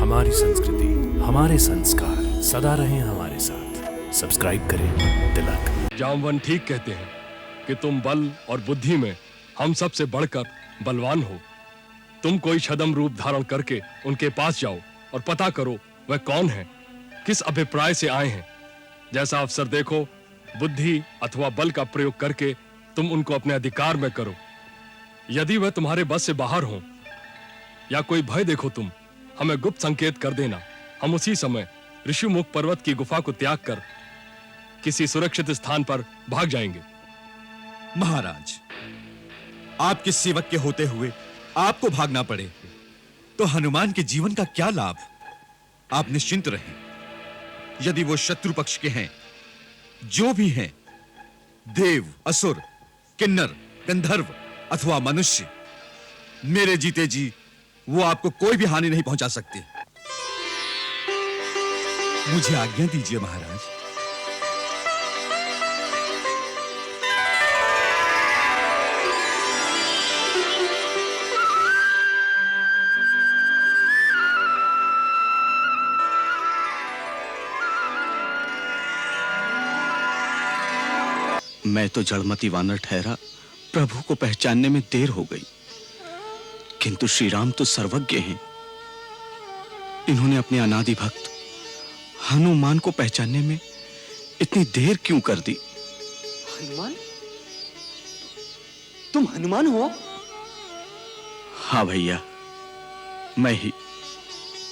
हमारी संस्कृति, हमारे संस्कार सदा रहें हमारे साथ। सब्सक्राइब करें तिलक। जामवन ठीक कहते हैं कि तुम बल और बुद्धि में हम सबसे बढ़कर बलवान हो। तुम कोई छद्म रूप धारण करके उनके पास जाओ और पता करो वह कौन है, किस अभिप्राय से आए हैं। जैसा अवसर देखो, बुद्धि अथवा बल का प्रयोग करके तुम उनको अपने अधिकार में करो। यदि वह तुम्हारे बस से बाहर हो या कोई भय देखो तुम, हमें गुप्त संकेत कर देना। हम उसी समय ऋषिमुख पर्वत की गुफा को त्याग कर किसी सुरक्षित स्थान पर भाग जाएंगे। महाराज, आपके सेवक के होते हुए आपको भागना पड़े तो हनुमान के जीवन का क्या लाभ? आप निश्चिंत रहें। यदि वो शत्रु पक्ष के हैं, जो भी हैं, देव, असुर, किन्नर, गंधर्व अथवा मनुष्य, मेरे जीते जी वो आपको कोई भी हानि नहीं पहुंचा सकते। मुझे आज्ञा दीजिए महाराज। मैं तो जड़मती वानर ठहरा, प्रभु को पहचानने में देर हो गई, किंतु श्री राम तो सर्वज्ञ हैं। इन्होंने अपने अनादि भक्त हनुमान को पहचानने में इतनी देर क्यों कर दी? हनुमान? तुम हनुमान हो? हाँ भैया, मैं ही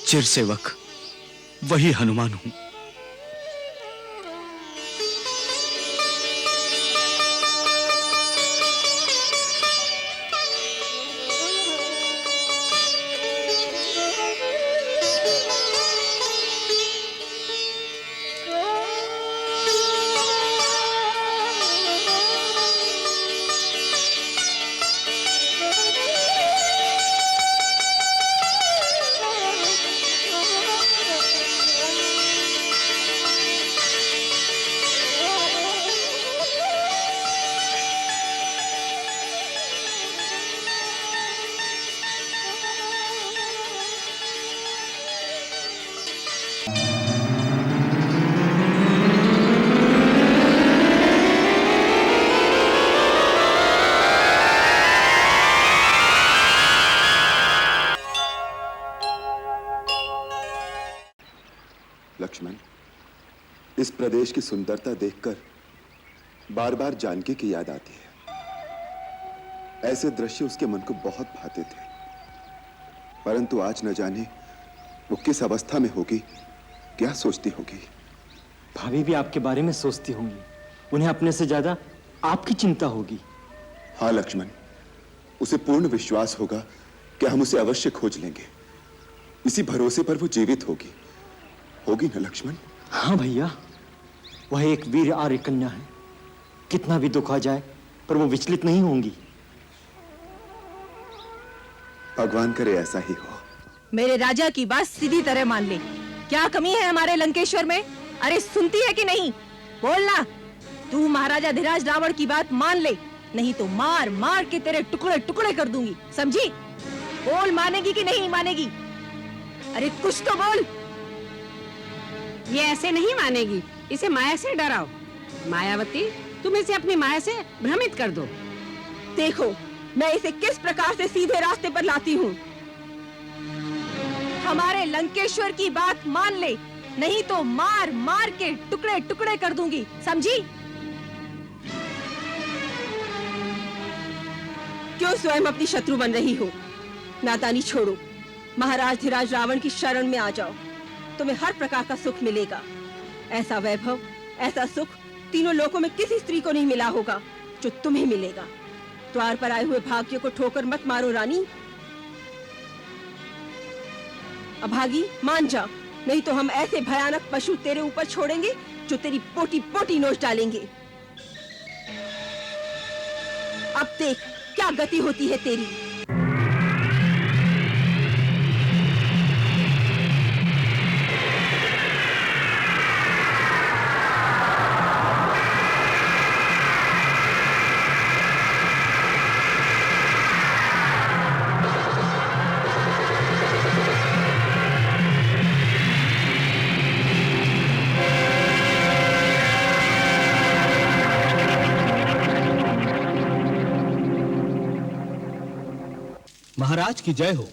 चिर सेवक वही हनुमान हूं। लक्ष्मण, इस प्रदेश की सुंदरता देखकर बार बार जानकी की याद आती है। ऐसे दृश्य उसके मन को बहुत भाते थे, परंतु आज न जाने वो किस अवस्था में होगी, क्या सोचती होगी। भाभी भी आपके बारे में सोचती होंगी। उन्हें अपने से ज्यादा आपकी चिंता होगी। हाँ लक्ष्मण, उसे पूर्ण विश्वास होगा कि हम उसे अवश्य खोज लेंगे। इसी भरोसे पर वो जीवित होगी न लक्ष्मण? हाँ भैया, वह एक वीर आर्य कन्या है। कितना भी दुख आ जाए पर वो विचलित नहीं होंगी। भगवान करे ऐसा ही हो। मेरे राजा की बात सीधी तरह मान ले। क्या कमी है हमारे लंकेश्वर में? अरे सुनती है कि नहीं? बोलना। तू महाराजा धीराज रावण की बात मान ले, नहीं तो मार मार के तेरे टुकड़े टुकड़े कर दूंगी, समझी? बोल, मानेगी कि नहीं मानेगी? अरे कुछ तो बोल। ये ऐसे नहीं मानेगी, इसे माया से डराओ। मायावती, तुम इसे अपनी माया से भ्रमित कर दो। देखो मैं इसे किस प्रकार से सीधे रास्ते पर लाती हूँ। हमारे लंकेश्वर की बात मान ले, नहीं तो मार मार के टुकड़े टुकड़े कर दूंगी, समझी? क्यों स्वयं अपनी शत्रु बन रही हो? नादानी छोड़ो, महाराज धीराज रावण की शरण में आ जाओ। तुम्हें हर प्रकार का सुख मिलेगा। ऐसा वैभव, ऐसा सुख तीनों लोकों में किसी स्त्री को नहीं मिला होगा जो तुम्हें मिलेगा। द्वार पर आए हुए भाग्य को ठोकर मत मारो रानी। अभागी, मान जा, नहीं तो हम ऐसे भयानक पशु तेरे ऊपर छोड़ेंगे जो तेरी पोटी पोटी नोच डालेंगे। अब देख क्या गति होती है तेरी। महाराज की जय हो।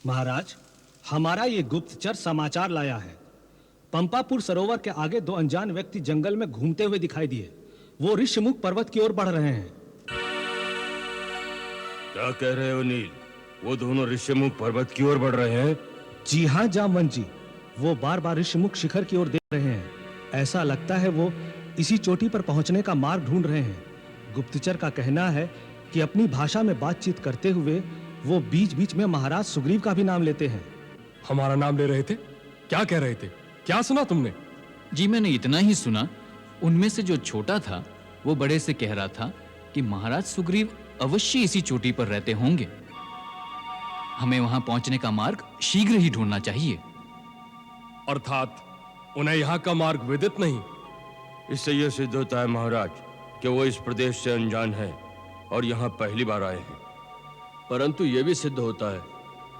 महाराज, हमारा ये गुप्तचर समाचार लाया है। पंपापुर सरोवर के आगे दो अनजान व्यक्ति जंगल में घूमते हुए दिखाई दिए। वो ऋषिमुख पर्वत की ओर बढ़ रहे हैं। क्या कह रहे हो नील? वो दोनों ऋषिमुख पर्वत की ओर बढ़ रहे हैं? जी हाँ जामवंत जी, वो बार बार ऋषिमुख शिखर की ओर देख रहे हैं। ऐसा लगता है वो इसी चोटी पर पहुंचने का मार्ग ढूंढ रहे हैं। गुप्तचर का कहना है कि अपनी भाषा में बातचीत करते हुए वो बीच बीच में महाराज सुग्रीव का भी नाम लेते हैं। हमारा नाम ले रहे थे? क्या कह रहे थे? क्या सुना तुमने? जी मैंने इतना ही सुना। उनमें से जो छोटा था वो बड़े से कह रहा था कि महाराज सुग्रीव अवश्य इसी चोटी पर रहते होंगे। हमें वहां पहुंचने का मार्ग शीघ्र ही ढूंढना चाहिए। अर्थात उन्हें यहाँ का मार्ग विदित नहीं? इससे यह सिद्ध होता है महाराज कि वो इस प्रदेश से अनजान हैं और यहाँ पहली बार आए हैं। परंतु यह भी सिद्ध होता है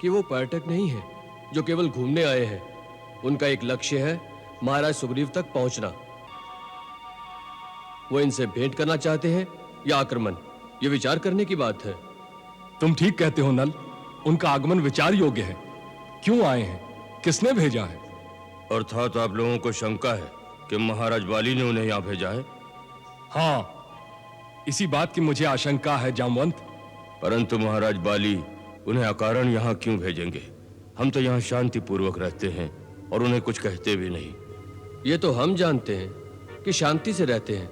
कि वो पर्यटक नहीं है जो केवल घूमने आए हैं। उनका एक लक्ष्य है महाराज सुग्रीव तक पहुंचना। वो इनसे भेंट करना चाहते हैं या आक्रमण, ये विचार करने की बात है। तुम ठीक कहते हो नल, उनका आगमन विचार योग्य है। क्यों आए हैं? किसने भेजा है? अर्थात आप लोगों को शंका है कि महाराज बाली ने उन्हें यहाँ भेजा है? हाँ, इसी बात की मुझे आशंका है जामवंत। परंतु महाराज बाली उन्हें अकारण यहाँ क्यों भेजेंगे? हम तो यहाँ शांति पूर्वक रहते हैं और उन्हें कुछ कहते भी नहीं। ये तो हम जानते हैं कि शांति से रहते हैं।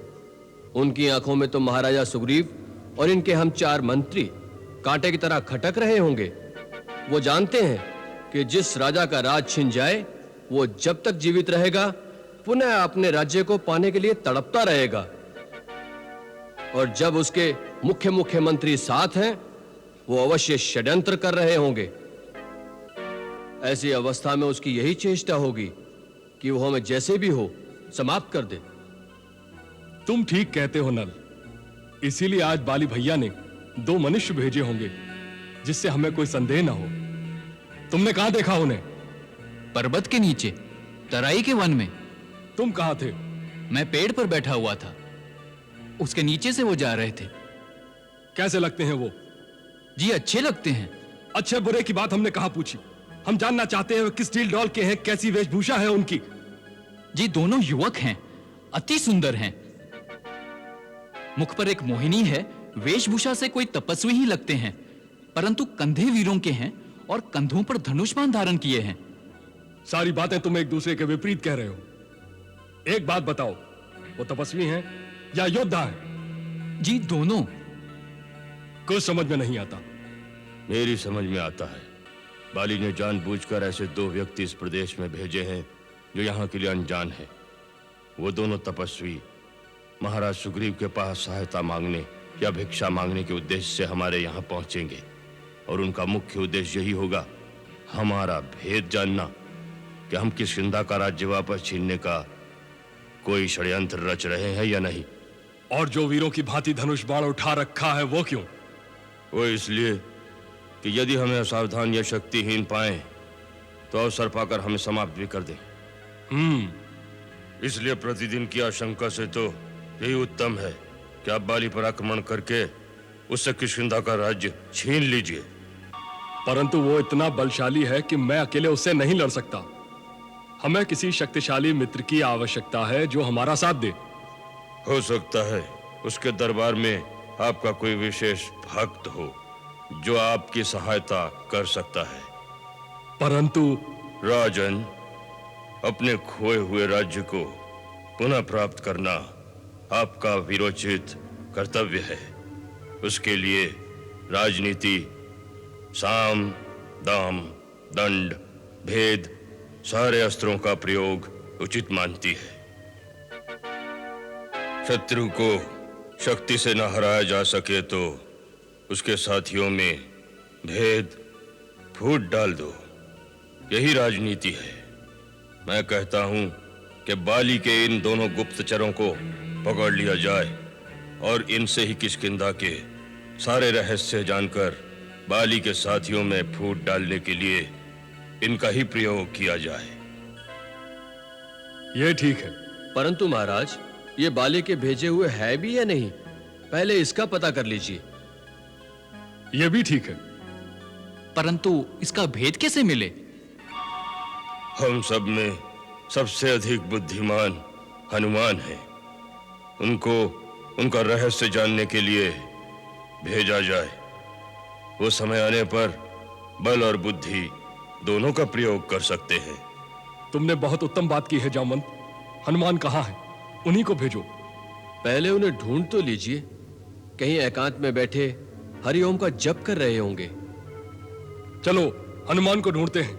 उनकी आंखों में तो महाराजा सुग्रीव और इनके हम 4 मंत्री कांटे की तरह खटक रहे होंगे। वो जानते हैं कि जिस राजा का राज छिन जाए वो जब तक जीवित रहेगा पुनः अपने राज्य को पाने के लिए तड़पता रहेगा, और जब उसके मुख्य मंत्री साथ हैं वो अवश्य षड्यंत्र कर रहे होंगे। ऐसी अवस्था में उसकी यही चेष्टा होगी कि वो हमें जैसे भी हो समाप्त कर दे। तुम ठीक कहते हो नल, इसीलिए आज बाली भैया ने 2 मनुष्य भेजे होंगे जिससे हमें कोई संदेह ना हो। तुमने कहां देखा उन्हें? पर्वत के नीचे, तराई के वन में। तुम कहां थे? मैं पेड़ पर बैठा हुआ था, उसके नीचे से वो जा रहे थे। कैसे लगते हैं वो? जी अच्छे लगते हैं। अच्छे बुरे की बात हमने कहां पूछी। हम जानना चाहते हैं किस स्टील डॉल के हैं, कैसी वेशभूषा है उनकी। जी दोनों युवक हैं, अति सुंदर हैं। मुख पर एक मोहिनी है, वेशभूषा से कोई तपस्वी ही लगते हैं, परंतु कंधे वीरों के हैं और कंधों पर धनुष्मान धारण किए हैं। सारी बातें तुम एक दूसरे के विपरीत कह रहे हो। एक बात बताओ, वो तपस्वी हैं या योद्धा हैं? जी दोनों। कुछ समझ में नहीं आता। मेरी समझ में आता है। बाली ने जानबूझकर ऐसे 2 व्यक्ति इस प्रदेश में भेजे हैं जो यहाँ के लिए अनजान हैं। वो दोनों तपस्वी महाराज सुग्रीव के पास सहायता मांगने या भिक्षा मांगने के उद्देश्य से हमारे यहाँ पहुंचेंगे, और उनका मुख्य उद्देश्य यही होगा हमारा भेद जानना कि हम किष्किंधा का राज्य वापस छीनने का कोई षड्यंत्र रच रहे हैं या नहीं। और जो वीरों की भांति धनुष बाण उठा रखा है वो क्यों? वो इसलिए कि यदि हमें असावधान या शक्तिहीन पाएं तो अवसर पाकर हमें समाप्त भी कर दें। इसलिए प्रतिदिन की आशंका से तो यही उत्तम है कि आप बाली पर आक्रमण करके उससे किष्किंधा का राज्य छीन लीजिए। परंतु वो इतना बलशाली है कि मैं अकेले उससे नहीं लड़ सकता। हमें किसी शक्तिशाली मित्र की आवश्यकता है जो हमारा साथ दे। हो सकता है उसके दरबार में आपका कोई विशेष भक्त हो जो आपकी सहायता कर सकता है। परंतु राजन, अपने खोए हुए राज्य को पुनः प्राप्त करना आपका वीरोचित कर्तव्य है। उसके लिए राजनीति, साम, दाम, दंड, भेद, सारे अस्त्रों का प्रयोग उचित मानती है। शत्रु को शक्ति से न हराया जा सके तो उसके साथियों में भेद फूट डाल दो, यही राजनीति है। मैं कहता हूं कि बाली के इन दोनों गुप्तचरों को पकड़ लिया जाए और इनसे ही किष्किंधा के सारे रहस्य जानकर बाली के साथियों में फूट डालने के लिए इनका ही प्रयोग किया जाए। यह ठीक है। परंतु महाराज, ये बाली के भेजे हुए है भी या नहीं? पहले इसका पता कर लीजिए। यह भी ठीक है, परंतु इसका भेद कैसे मिले? हम सब में सबसे अधिक बुद्धिमान हनुमान है। उनको उनका रहस्य जानने के लिए भेजा जाए। वो समय आने पर बल और बुद्धि दोनों का प्रयोग कर सकते हैं। तुमने बहुत उत्तम बात की है जामवंत। हनुमान कहाँ है? उन्हीं को भेजो। पहले उन्हें ढूंढ तो लीजिए, कहीं एकांत में बैठे हरिओम का जप कर रहे होंगे। चलो हनुमान को ढूंढते हैं।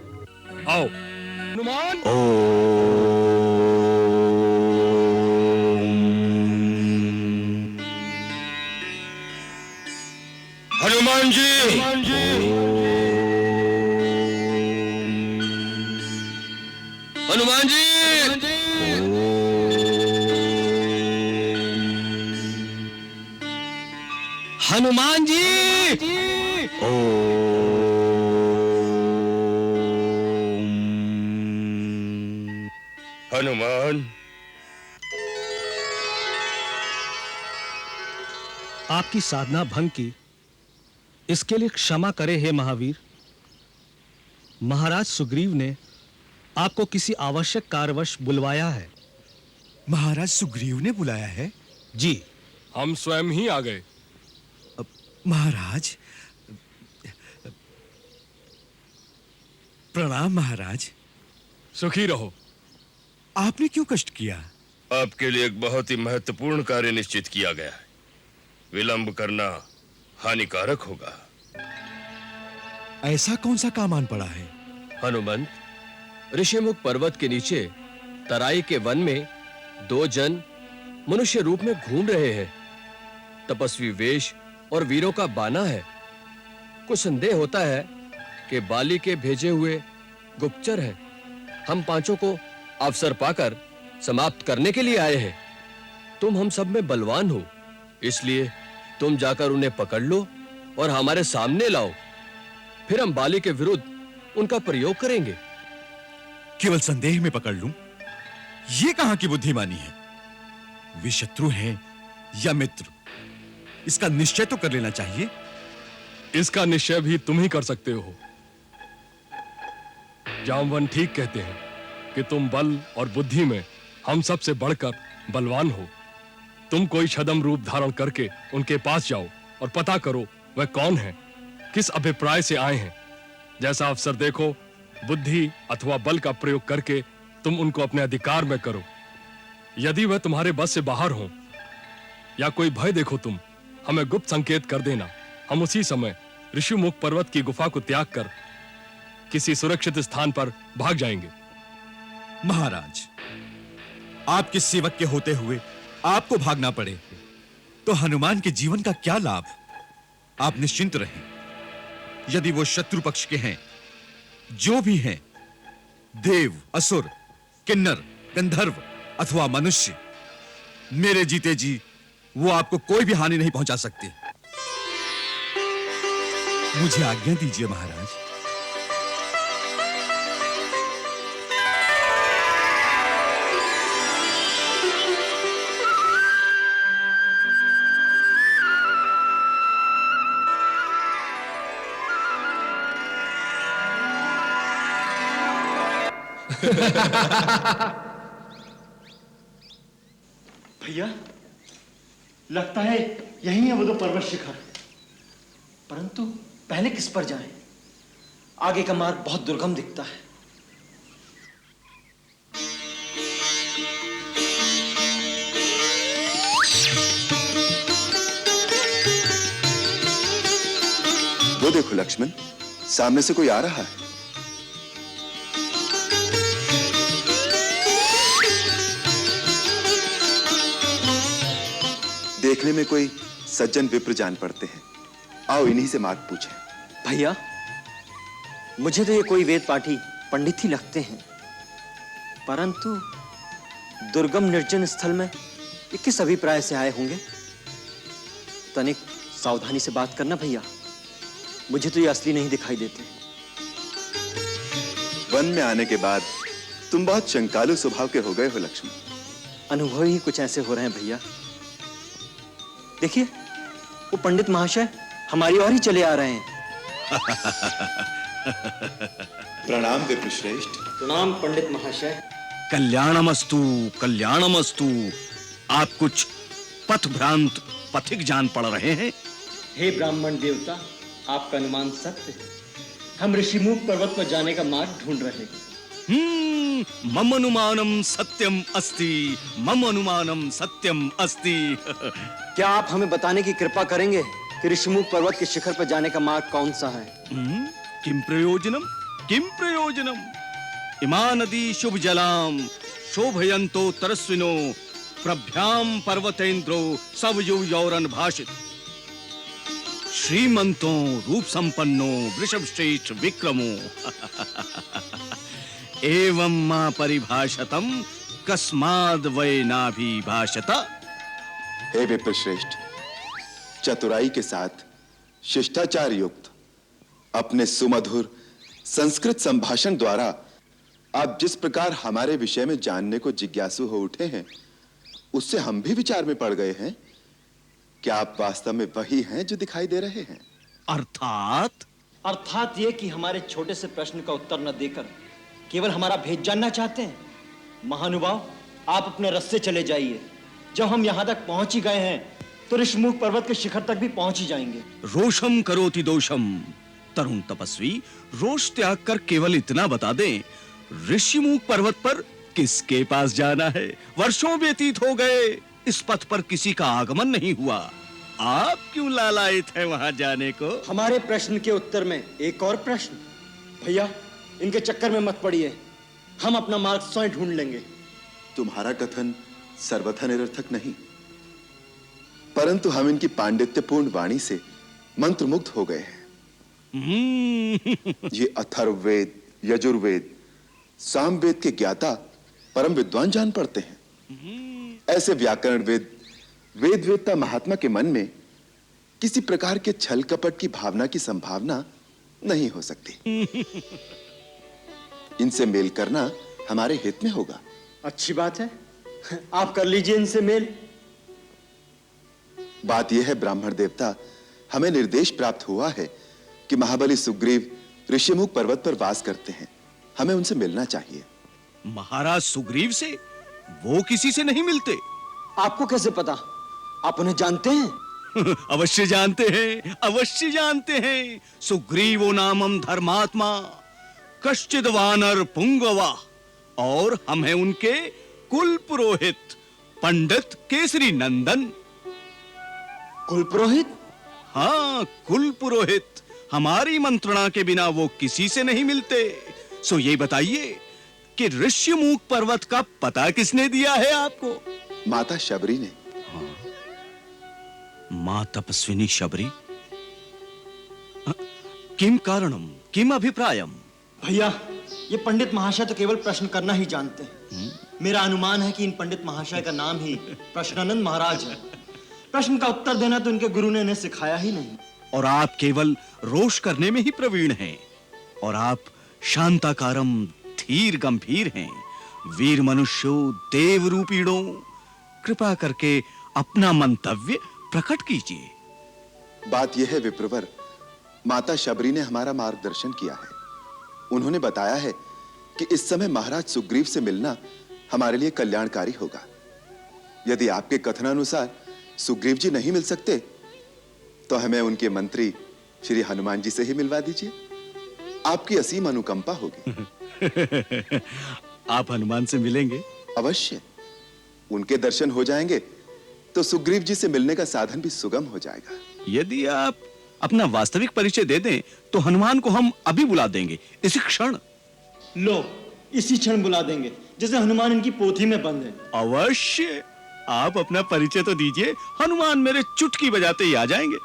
आओ हनुमान। हनुमान जी, हनुमान जी, हनुमान जी। हनुमान, आपकी साधना भंग की, इसके लिए क्षमा करे हे महावीर। महाराज सुग्रीव ने आपको किसी आवश्यक कार्यवश बुलवाया है। महाराज सुग्रीव ने बुलाया है? जी, हम स्वयं ही आ गए। महाराज, प्रणाम महाराज। सुखी रहो। आपने क्यों कष्ट किया? आपके लिए एक बहुत ही महत्वपूर्ण कार्य निश्चित किया गया है। विलंब करना हानिकारक होगा। ऐसा कौन सा काम आन पड़ा है? हनुमंत, ऋषिमुख पर्वत के नीचे तराई के वन में दो जन मनुष्य रूप में घूम रहे हैं। तपस्वी वेश और वीरों का बाना है। कुछ संदेह होता है कि बाली के भेजे हुए गुप्तचर हैं। हम पांचों को अवसर पाकर समाप्त करने के लिए आए हैं। तुम हम सब में बलवान हो, इसलिए तुम जाकर उन्हें पकड़ लो और हमारे सामने लाओ। फिर हम बाली के विरुद्ध उनका प्रयोग करेंगे। केवल संदेह में पकड़ लूं? ये कहां की बुद्धिमानी है? वे शत्रु हैं या मित्र, इसका निश्चय तो कर लेना चाहिए। इसका निश्चय भी तुम ही कर सकते हो। जामवंत ठीक कहते हैं कि तुम बल और बुद्धि में हम सब से बढ़कर बलवान हो। तुम कोई छद्म रूप धारण करके उनके पास जाओ और पता करो वह कौन है, किस अभिप्राय से आए हैं। जैसा अवसर देखो, बुद्धि अथवा बल का प्रयोग करके तुम उनको अपने अधिकार में करो। यदि वह तुम्हारे बस से बाहर हो या कोई भय देखो तुम, हमें गुप्त संकेत कर देना। हम उसी समय ऋषिमुख पर्वत की गुफा को त्याग कर किसी सुरक्षित स्थान पर भाग जाएंगे। महाराज, आपके सेवक के होते हुए आपको भागना पड़े तो हनुमान के जीवन का क्या लाभ? आप निश्चिंत रहें। यदि वो शत्रु पक्ष के हैं, जो भी हैं, देव, असुर, किन्नर, गंधर्व अथवा मनुष्य, मेरे जीते जी वो आपको कोई भी हानि नहीं पहुंचा सकते। मुझे आज्ञा दीजिए महाराज। भैया, लगता है यही है वो दो पर्वत शिखर। परंतु पहले किस पर जाएं? आगे का मार्ग बहुत दुर्गम दिखता है। वो देखो लक्ष्मण, सामने से कोई आ रहा है। देखने में कोई सज्जन विप्र जान पड़ते हैं। आओ इन्हीं से मार्ग पूछें। भैया, मुझे तो ये कोई वेद पाठी पंडित ही लगते हैं, परंतु दुर्गम निर्जन स्थल में ये किस अभिप्राय से आए होंगे? तनिक सावधानी से बात करना भैया, मुझे तो ये असली नहीं दिखाई देते। वन में आने के बाद तुम बहुत शंकालु स्वभाव के हो गए हो लक्ष्मण। अनुभव ही कुछ ऐसे हो रहे हैं भैया। देखिए, वो पंडित महाशय हमारी ओर ही चले आ रहे हैं। प्रणाम विप्रश्रेष्ठ। प्रणाम पंडित महाशय। कल्याणमस्तु, कल्याणमस्तु। आप कुछ पथभ्रांत पथिक जान पड़ रहे हैं। हे ब्राह्मण देवता, आपका अनुमान सत्य है। हम ऋषिमुख पर्वत पर जाने का मार्ग ढूंढ रहे हैं। मम अनुमानम सत्यम अस्ति, मम अनुमानम सत्यम अस्ति। क्या आप हमें बताने की कृपा करेंगे कि ऋषिमुख पर्वत के शिखर पर जाने का मार्ग कौन सा है? किम प्रयोजनम, किम प्रयोजनम? इमा नदी शुभ जलाम शोभयंतो तरस्विनो प्रभ्याम पर्वतेन्द्रो सवयु यौरन भाषित। श्रीमंतो रूप संपन्नो वृषभ श्रेष्ठ विक्रमो एवं मां परिभाषतम कस्माद वै नाभिभाषत। हे विप्रश्रेष्ठ, चतुराई के साथ शिष्टाचार युक्त अपने सुमधुर संस्कृत संभाषण द्वारा आप जिस प्रकार हमारे विषय में जानने को जिज्ञासु हो उठे हैं, उससे हम भी विचार में पड़ गए हैं। क्या आप वास्तव में वही हैं जो दिखाई दे रहे हैं? अर्थात ये कि हमारे छोटे से प्रश्न का उत्तर न देकर केवल हमारा भेद जानना चाहते हैं। महानुभाव, आप अपने रास्ते चले जाइए। जब हम यहाँ तक पहुंच ही गए हैं तो ऋषिमुख पर्वत के शिखर तक भी पहुंच ही जाएंगे। रोषम करोति दोषम। तरुण तपस्वी, रोष त्याग कर केवल इतना बता दें, ऋषिमुख पर्वत पर किसके पास जाना है? वर्षों व्यतीत हो गए, इस पथ पर किसी का आगमन नहीं हुआ। आप क्यों लालायित हैं वहां जाने को? हमारे प्रश्न के उत्तर में एक और प्रश्न। भैया, इनके चक्कर में मत पड़िए, हम अपना मार्ग स्वयं ढूंढ लेंगे। तुम्हारा कथन सर्वथा निरर्थक नहीं, परंतु हम इनकी पांडित्यपूर्ण वाणी से मंत्रमुग्ध हो गए हैं। ये अथर्ववेद, यजुर्वेद, सामवेद के ज्ञाता परम विद्वान जान पड़ते हैं। ऐसे व्याकरण वेदता महात्मा के मन में किसी प्रकार के छल कपट की भावना की संभावना नहीं हो सकती। इनसे मेल करना हमारे हित में होगा। अच्छी बात है, आप कर लीजिए इनसे मेल। बात यह है ब्राह्मण देवता, हमें निर्देश प्राप्त हुआ है कि महाबली सुग्रीव ऋषिमुख पर्वत पर वास करते हैं। हमें उनसे मिलना चाहिए। महाराज सुग्रीव से? वो किसी से नहीं मिलते। आपको कैसे पता? आप उन्हें जानते हैं? अवश्य जानते हैं, अवश्य जानते हैं। सुग्रीवो नामम धर्मात्मा कश्चिद वानर पुंगवा, और हम हैं उनके कुल पुरोहित पंडित केसरी नंदन। कुल पुरोहित? हाँ, कुल पुरोहित। हमारी मंत्रणा के बिना वो किसी से नहीं मिलते। सो ये बताइए कि ऋषिमुख पर्वत का पता किसने दिया है आपको? माता शबरी ने। हाँ, मां तपस्विनी शबरी। किम कारणम, किम अभिप्रायम? भैया, ये पंडित महाशय तो केवल प्रश्न करना ही जानते हैं। मेरा अनुमान है कि इन पंडित महाशय का नाम ही प्रश्नानंद महाराज है। प्रश्न का उत्तर देना तो इनके गुरु ने इन्हें सिखाया ही नहीं। और आप केवल रोष करने में ही प्रवीण हैं। और आप शांताकारम धीर गंभीर हैं। वीर मनुष्यो देव रूपीणो, कृपा करके अपना मंतव्य प्रकट कीजिए। बात यह है विप्रवर, माता शबरी ने हमारा मार्गदर्शन किया है। उन्होंने बताया है कि इस समय महाराज सुग्रीव से मिलना हमारे लिए कल्याणकारी होगा। यदि आपके कथनानुसार सुग्रीव जी नहीं मिल सकते तो हमें उनके मंत्री श्री हनुमान जी से ही मिलवा दीजिए। आपकी असीम अनुकंपा होगी। आप हनुमान से मिलेंगे? अवश्य। उनके दर्शन हो जाएंगे तो सुग्रीव जी से मिलने का साधन भी सुगम हो जाएगा। यदि आप अपना वास्तविक परिचय दे दें तो हनुमान को हम अभी बुला देंगे, इसी क्षण। लो, इसी क्षण बुला देंगे, जैसे हनुमान इनकी पोथी में बंद है। अवश्य। आप अपना परिचय तो दीजिए, हनुमान मेरे चुटकी बजाते ही आ जाएंगे।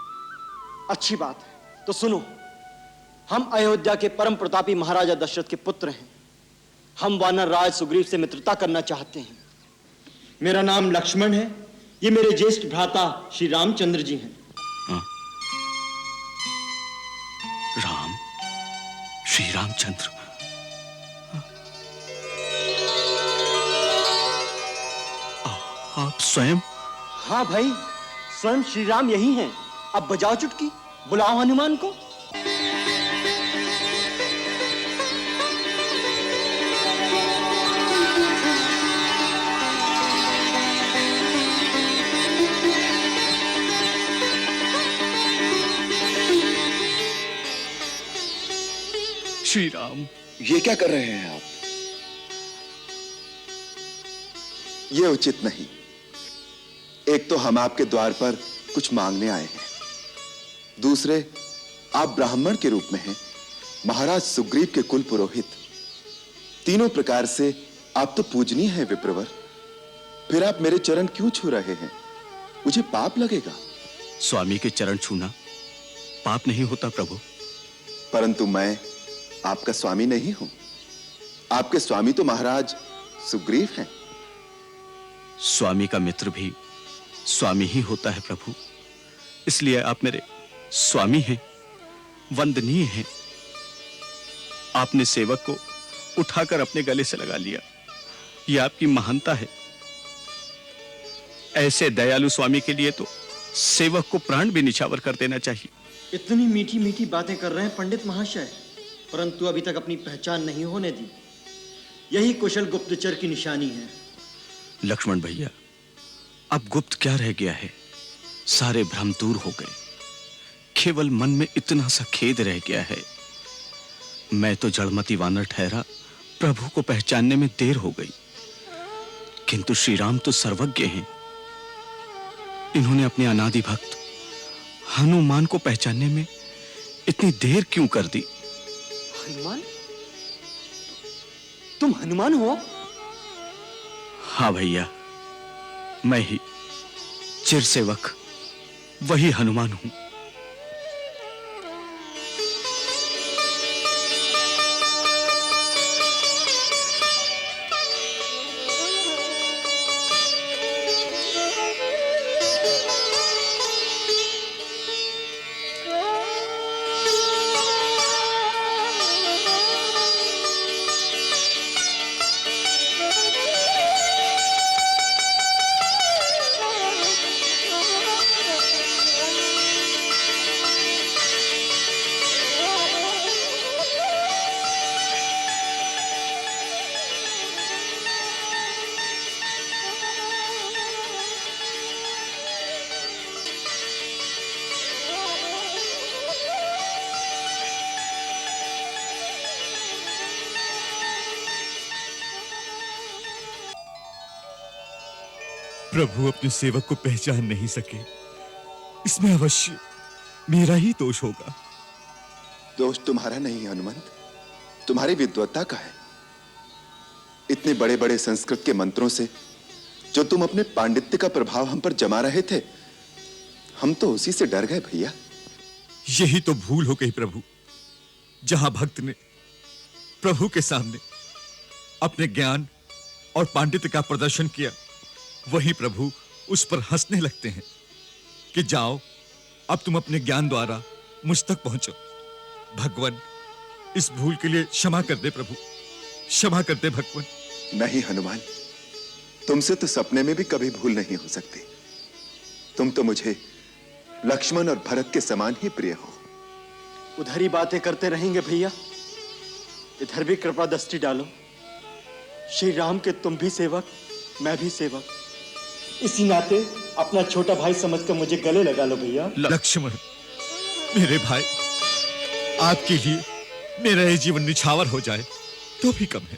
अच्छी बात है, तो सुनो। हम अयोध्या के परम प्रतापी महाराजा दशरथ के पुत्र हैं। हम वानर राज सुग्रीव से मित्रता करना चाहते हैं। मेरा नाम लक्ष्मण है। ये मेरे ज्येष्ठ भ्राता श्री रामचंद्र जी हैं। राम, श्री रामचंद्र। आप स्वयं? हाँ भाई, स्वयं श्री राम यही हैं। अब बजाओ चुटकी, बुलाओ हनुमान को। श्री राम, ये क्या कर रहे हैं आप? ये उचित नहीं। एक तो हम आपके द्वार पर कुछ मांगने आए हैं, दूसरे आप ब्राह्मण के रूप में हैं, महाराज सुग्रीव के कुल पुरोहित। तीनों प्रकार से आप तो पूजनीय हैं विप्रवर। फिर आप मेरे चरण क्यों छू रहे हैं? मुझे पाप लगेगा। स्वामी के चरण छूना पाप नहीं होता प्रभु। परंतु मैं आपका स्वामी नहीं हूं। आपके स्वामी तो महाराज सुग्रीव हैं। स्वामी का मित्र भी स्वामी ही होता है प्रभु, इसलिए आप मेरे स्वामी हैं, वंदनीय हैं। आपने सेवक को उठाकर अपने गले से लगा लिया, यह आपकी महानता है। ऐसे दयालु स्वामी के लिए तो सेवक को प्राण भी निछावर कर देना चाहिए। इतनी मीठी मीठी बातें कर रहे हैं पंडित महाशय, परंतु अभी तक अपनी पहचान नहीं होने दी। यही कुशल गुप्तचर की निशानी है। लक्ष्मण भैया, अब गुप्त क्या रह गया है? सारे भ्रम दूर हो गए, केवल मन में इतना सा खेद रह गया है। मैं तो जड़मती वानर ठहरा, प्रभु को पहचानने में देर हो गई, किंतु श्री राम तो सर्वज्ञ हैं। इन्होंने अपने अनादि भक्त हनुमान को पहचानने में इतनी देर क्यों कर दी? हनुमान? तुम हनुमान हो? हाँ भैया, मैं ही चिर सेवक वही हनुमान हूं। प्रभु अपने सेवक को पहचान नहीं सके, इसमें अवश्य मेरा ही दोष होगा। दोष तुम्हारा नहीं हनुमंत, तुम्हारी विद्वत्ता का है। इतने बड़े बड़े संस्कृत के मंत्रों से जो तुम अपने पांडित्य का प्रभाव हम पर जमा रहे थे, हम तो उसी से डर गए भैया। यही तो भूल हो गई प्रभु। जहां भक्त ने प्रभु के सामने अपने ज्ञान और पांडित्य का प्रदर्शन किया, वही प्रभु उस पर हंसने लगते हैं कि जाओ, अब तुम अपने ज्ञान द्वारा मुझ तक पहुंचो। भगवान, इस भूल के लिए क्षमा कर दे प्रभु, क्षमा कर दे भगवान। नहीं हनुमान, तुमसे तो सपने में भी कभी भूल नहीं हो सकती। तुम तो मुझे लक्ष्मण और भरत के समान ही प्रिय हो। उधर ही बातें करते रहेंगे भैया, इधर भी कृपा दृष्टि डालो। श्री राम के तुम भी सेवक, मैं भी सेवक। इसी नाते अपना छोटा भाई समझकर मुझे गले लगा लो भैया। लक्ष्मण, मेरे भाई, आपके लिए मेरा ये जीवन निछावर हो जाए तो भी कम है।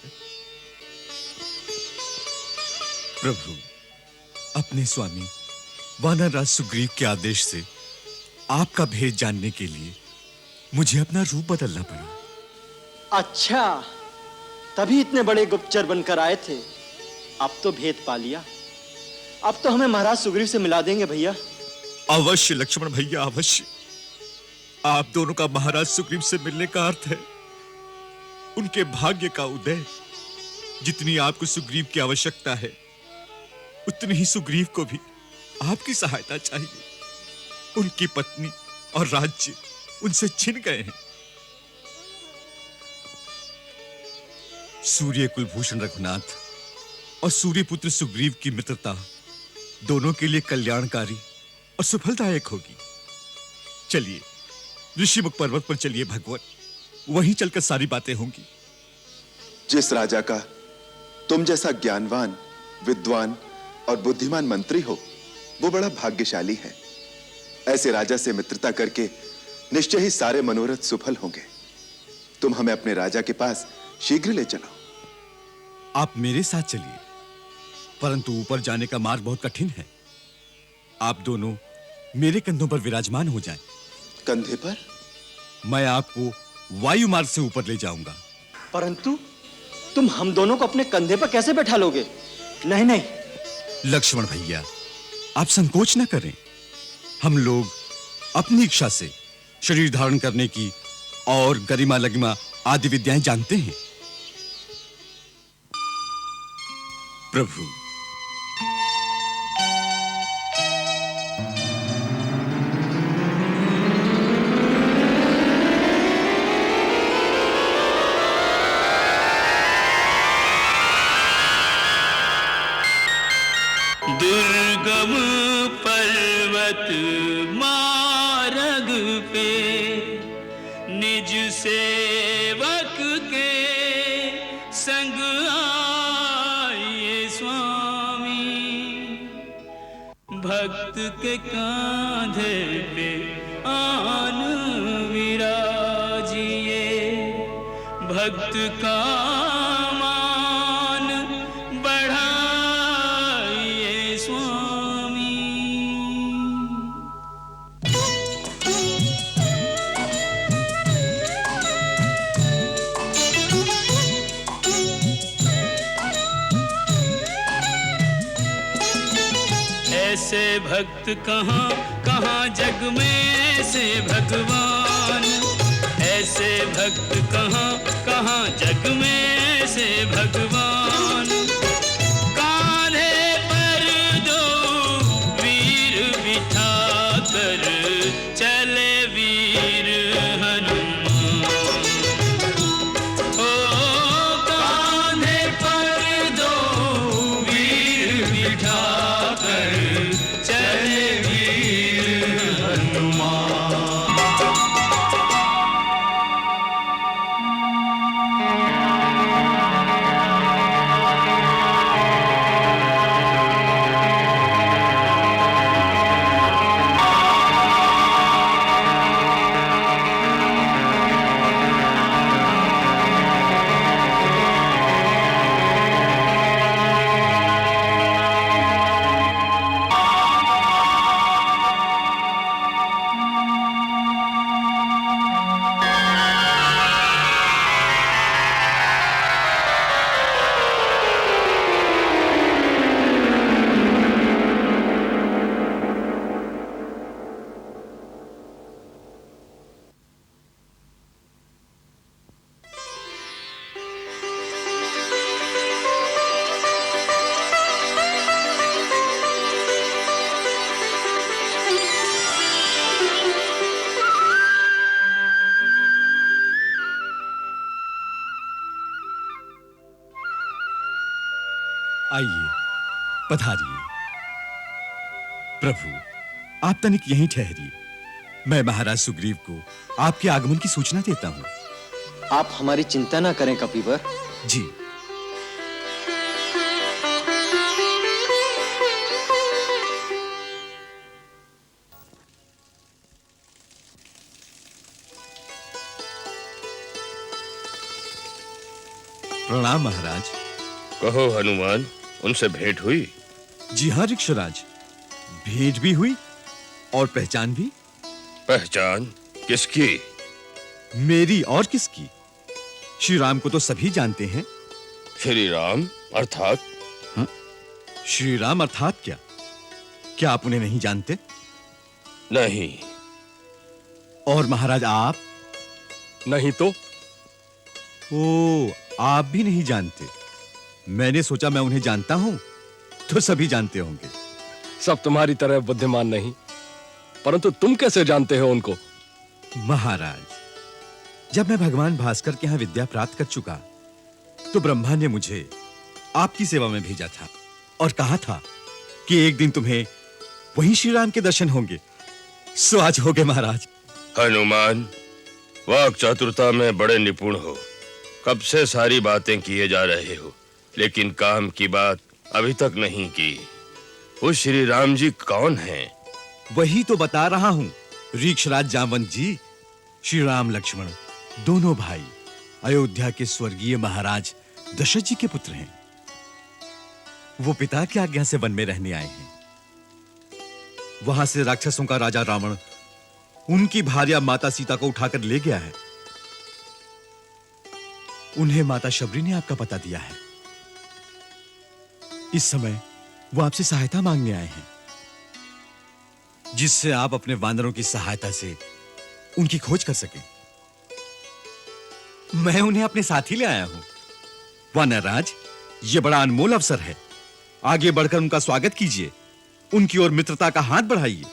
प्रभु, अपने स्वामी वानरराज सुग्रीव के आदेश से आपका भेद जानने के लिए मुझे अपना रूप बदलना पड़ा। अच्छा, तभी इतने बड़े गुप्तचर बनकर आए थे। अब तो भेद पा लिया। अब तो हमें महाराज सुग्रीव से मिला देंगे भैया। अवश्य लक्ष्मण भैया, अवश्य। आप दोनों का महाराज सुग्रीव से मिलने का अर्थ है उनके भाग्य का उदय। जितनी आपको सुग्रीव की आवश्यकता है, उतनी ही सुग्रीव को भी आपकी सहायता चाहिए। उनकी पत्नी और राज्य उनसे छिन गए हैं। सूर्य कुलभूषण रघुनाथ और सूर्यपुत्र सुग्रीव की मित्रता दोनों के लिए कल्याणकारी और सफलदायक होगी। चलिए ऋषिमुख पर्वत पर चलिए भगवान, वहीं चलकर सारी बातें होंगी। जिस राजा का तुम जैसा ज्ञानवान, विद्वान और बुद्धिमान मंत्री हो, वो बड़ा भाग्यशाली है। ऐसे राजा से मित्रता करके निश्चय ही सारे मनोरथ सफल होंगे। तुम हमें अपने राजा के पास शीघ्र ले चलो। आप मेरे साथ चलिए, परंतु ऊपर जाने का मार्ग बहुत कठिन है। आप दोनों मेरे कंधों पर विराजमान हो जाएं। कंधे पर? मैं आपको वायु मार्ग से ऊपर ले जाऊंगा। परंतु तुम हम दोनों को अपने कंधे पर कैसे बैठा लोगे? नहीं नहीं। लक्ष्मण भैया, आप संकोच न करें। हम लोग अपनी इच्छा से शरीर धारण करने की और गरिमा लगिमा आदि विद्याएं जानते हैं। प्रभु, दुर्गम पर्वत मार्ग पे निज सेवक के संग आए स्वामी, भक्त के कांधे पे आन विराजिए, भक्त का मान बढ़ाइए स्वामी। ऐसे भक्त कहाँ कहाँ जग में से भगवान, ऐसे भक्त कहाँ कहाँ जग में से भगवान। कान्हे पर दो वीर बिठा कर चले वीर हनुमान। ओ कान्हे पर दो वीर बिठा कर चले वीर हनुमान। आइए, पधारिए। प्रभु, आप तनिक यहीं ठहरिए। मैं महाराज सुग्रीव को आपके आगमन की सूचना देता हूं। आप हमारी चिंता ना करें कपिवर। जी। प्रणाम महाराज। कहो हनुमान, उनसे भेंट हुई? जी हाँ ऋक्षराज, भेंट भी हुई और पहचान भी। पहचान किसकी? मेरी और किसकी? श्री राम को तो सभी जानते हैं। श्री राम अर्थात? हाँ? श्री राम अर्थात क्या? क्या आप उन्हें नहीं जानते? नहीं। और महाराज आप? नहीं तो? ओ, आप भी नहीं जानते। मैंने सोचा मैं उन्हें जानता हूं तो सभी जानते होंगे। सब तुम्हारी तरह बुद्धिमान नहीं, परंतु तुम कैसे जानते हो उनको? महाराज, जब मैं भगवान भास्कर के यहां विद्या प्राप्त कर चुका तो ब्रह्मा ने मुझे आपकी सेवा में भेजा था और कहा था कि एक दिन तुम्हें वहीं श्री राम के दर्शन होंगे। सो आज हो गए महाराज। हनुमान, वाक चातुरता में बड़े निपुण हो। कब से सारी बातें किए जा रहे हो, लेकिन काम की बात अभी तक नहीं की। वो श्री राम जी कौन हैं? वही तो बता रहा हूं। रीक्षराज जामवंत जी श्री राम लक्ष्मण दोनों भाई अयोध्या के स्वर्गीय महाराज दशरथ जी के पुत्र हैं। वो पिता की आज्ञा से वन में रहने आए हैं। वहां से राक्षसों का राजा रावण उनकी भार्या माता सीता को उठाकर ले गया है। उन्हें माता शबरी ने आपका पता दिया है। इस समय वो आपसे सहायता मांगने आए हैं, जिससे आप अपने वानरों की सहायता से उनकी खोज कर सकें। मैं उन्हें अपने साथ ही ले आया हूं। वानरराज, यह बड़ा अनमोल अवसर है। आगे बढ़कर उनका स्वागत कीजिए, उनकी ओर मित्रता का हाथ बढ़ाइए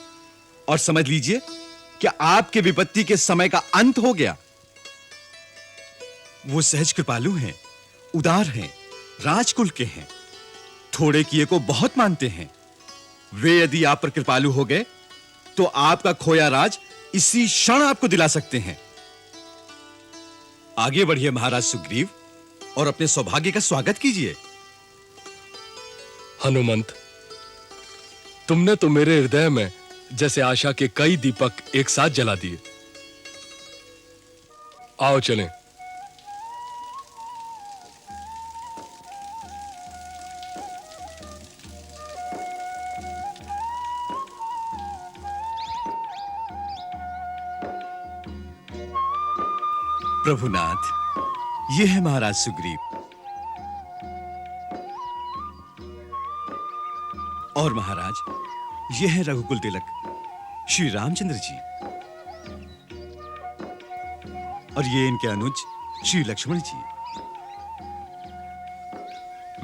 और समझ लीजिए कि आपके विपत्ति के समय का अंत हो गया। वो सहज कृपालु हैं, उदार हैं, राजकुल के हैं, थोड़े किए को बहुत मानते हैं। वे यदि आप पर कृपालु हो गए तो आपका खोया राज इसी क्षण आपको दिला सकते हैं। आगे बढ़िए महाराज सुग्रीव और अपने सौभाग्य का स्वागत कीजिए। हनुमंत, तुमने तो मेरे हृदय में जैसे आशा के कई दीपक एक साथ जला दिए। आओ चलें। प्रभुनाथ, ये है महाराज सुग्रीव और महाराज ये है रघुकुल तिलक श्री रामचंद्र जी और ये इनके अनुज श्री लक्ष्मण जी।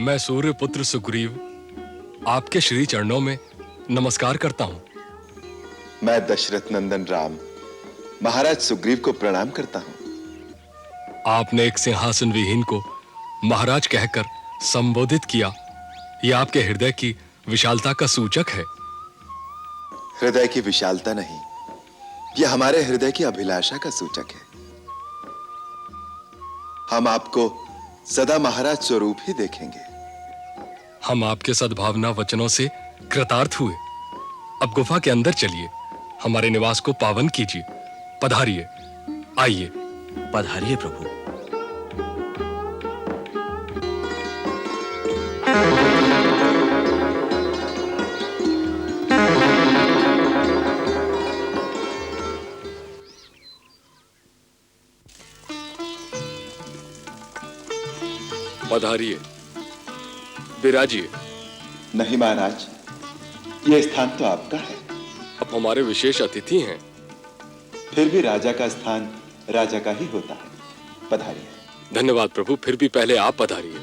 मैं सूर्य पुत्र सुग्रीव आपके श्री चरणों में नमस्कार करता हूं। मैं दशरथ नंदन राम महाराज सुग्रीव को प्रणाम करता हूं। आपने एक सिंहासन विहीन को महाराज कहकर संबोधित किया, यह आपके हृदय की विशालता का सूचक है। हृदय की विशालता नहीं, यह हमारे हृदय की अभिलाषा का सूचक है। हम आपको सदा महाराज स्वरूप ही देखेंगे। हम आपके सद्भावना वचनों से कृतार्थ हुए। अब गुफा के अंदर चलिए, हमारे निवास को पावन कीजिए। पधारिए, आइए। पधारिए प्रभु। पधारिए, विराजिए। नहीं महाराज, यह स्थान तो आपका है। अब हमारे विशेष अतिथि हैं। फिर भी राजा का स्थान राजा का ही होता है। पधारिए। धन्यवाद प्रभु, फिर भी पहले आप पधारिए।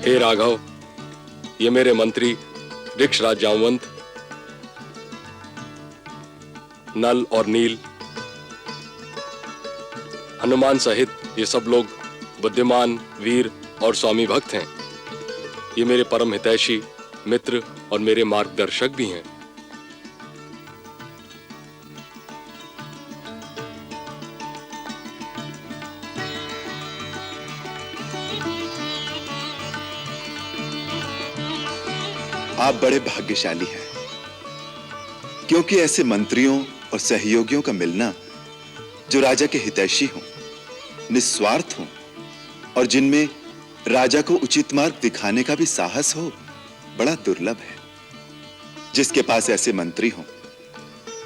हे राघव, ये मेरे मंत्री ऋक्षराज जामवंत, नल और नील, हनुमान सहित ये सब लोग बुद्धिमान, वीर और स्वामी भक्त हैं। ये मेरे परम हितैषी मित्र और मेरे मार्गदर्शक भी हैं। आप बड़े भाग्यशाली हैं, क्योंकि ऐसे मंत्रियों और सहयोगियों का मिलना जो राजा के हितैषी हों, निस्वार्थ हों और जिनमें राजा को उचित मार्ग दिखाने का भी साहस हो, बड़ा दुर्लभ है। जिसके पास ऐसे मंत्री हों,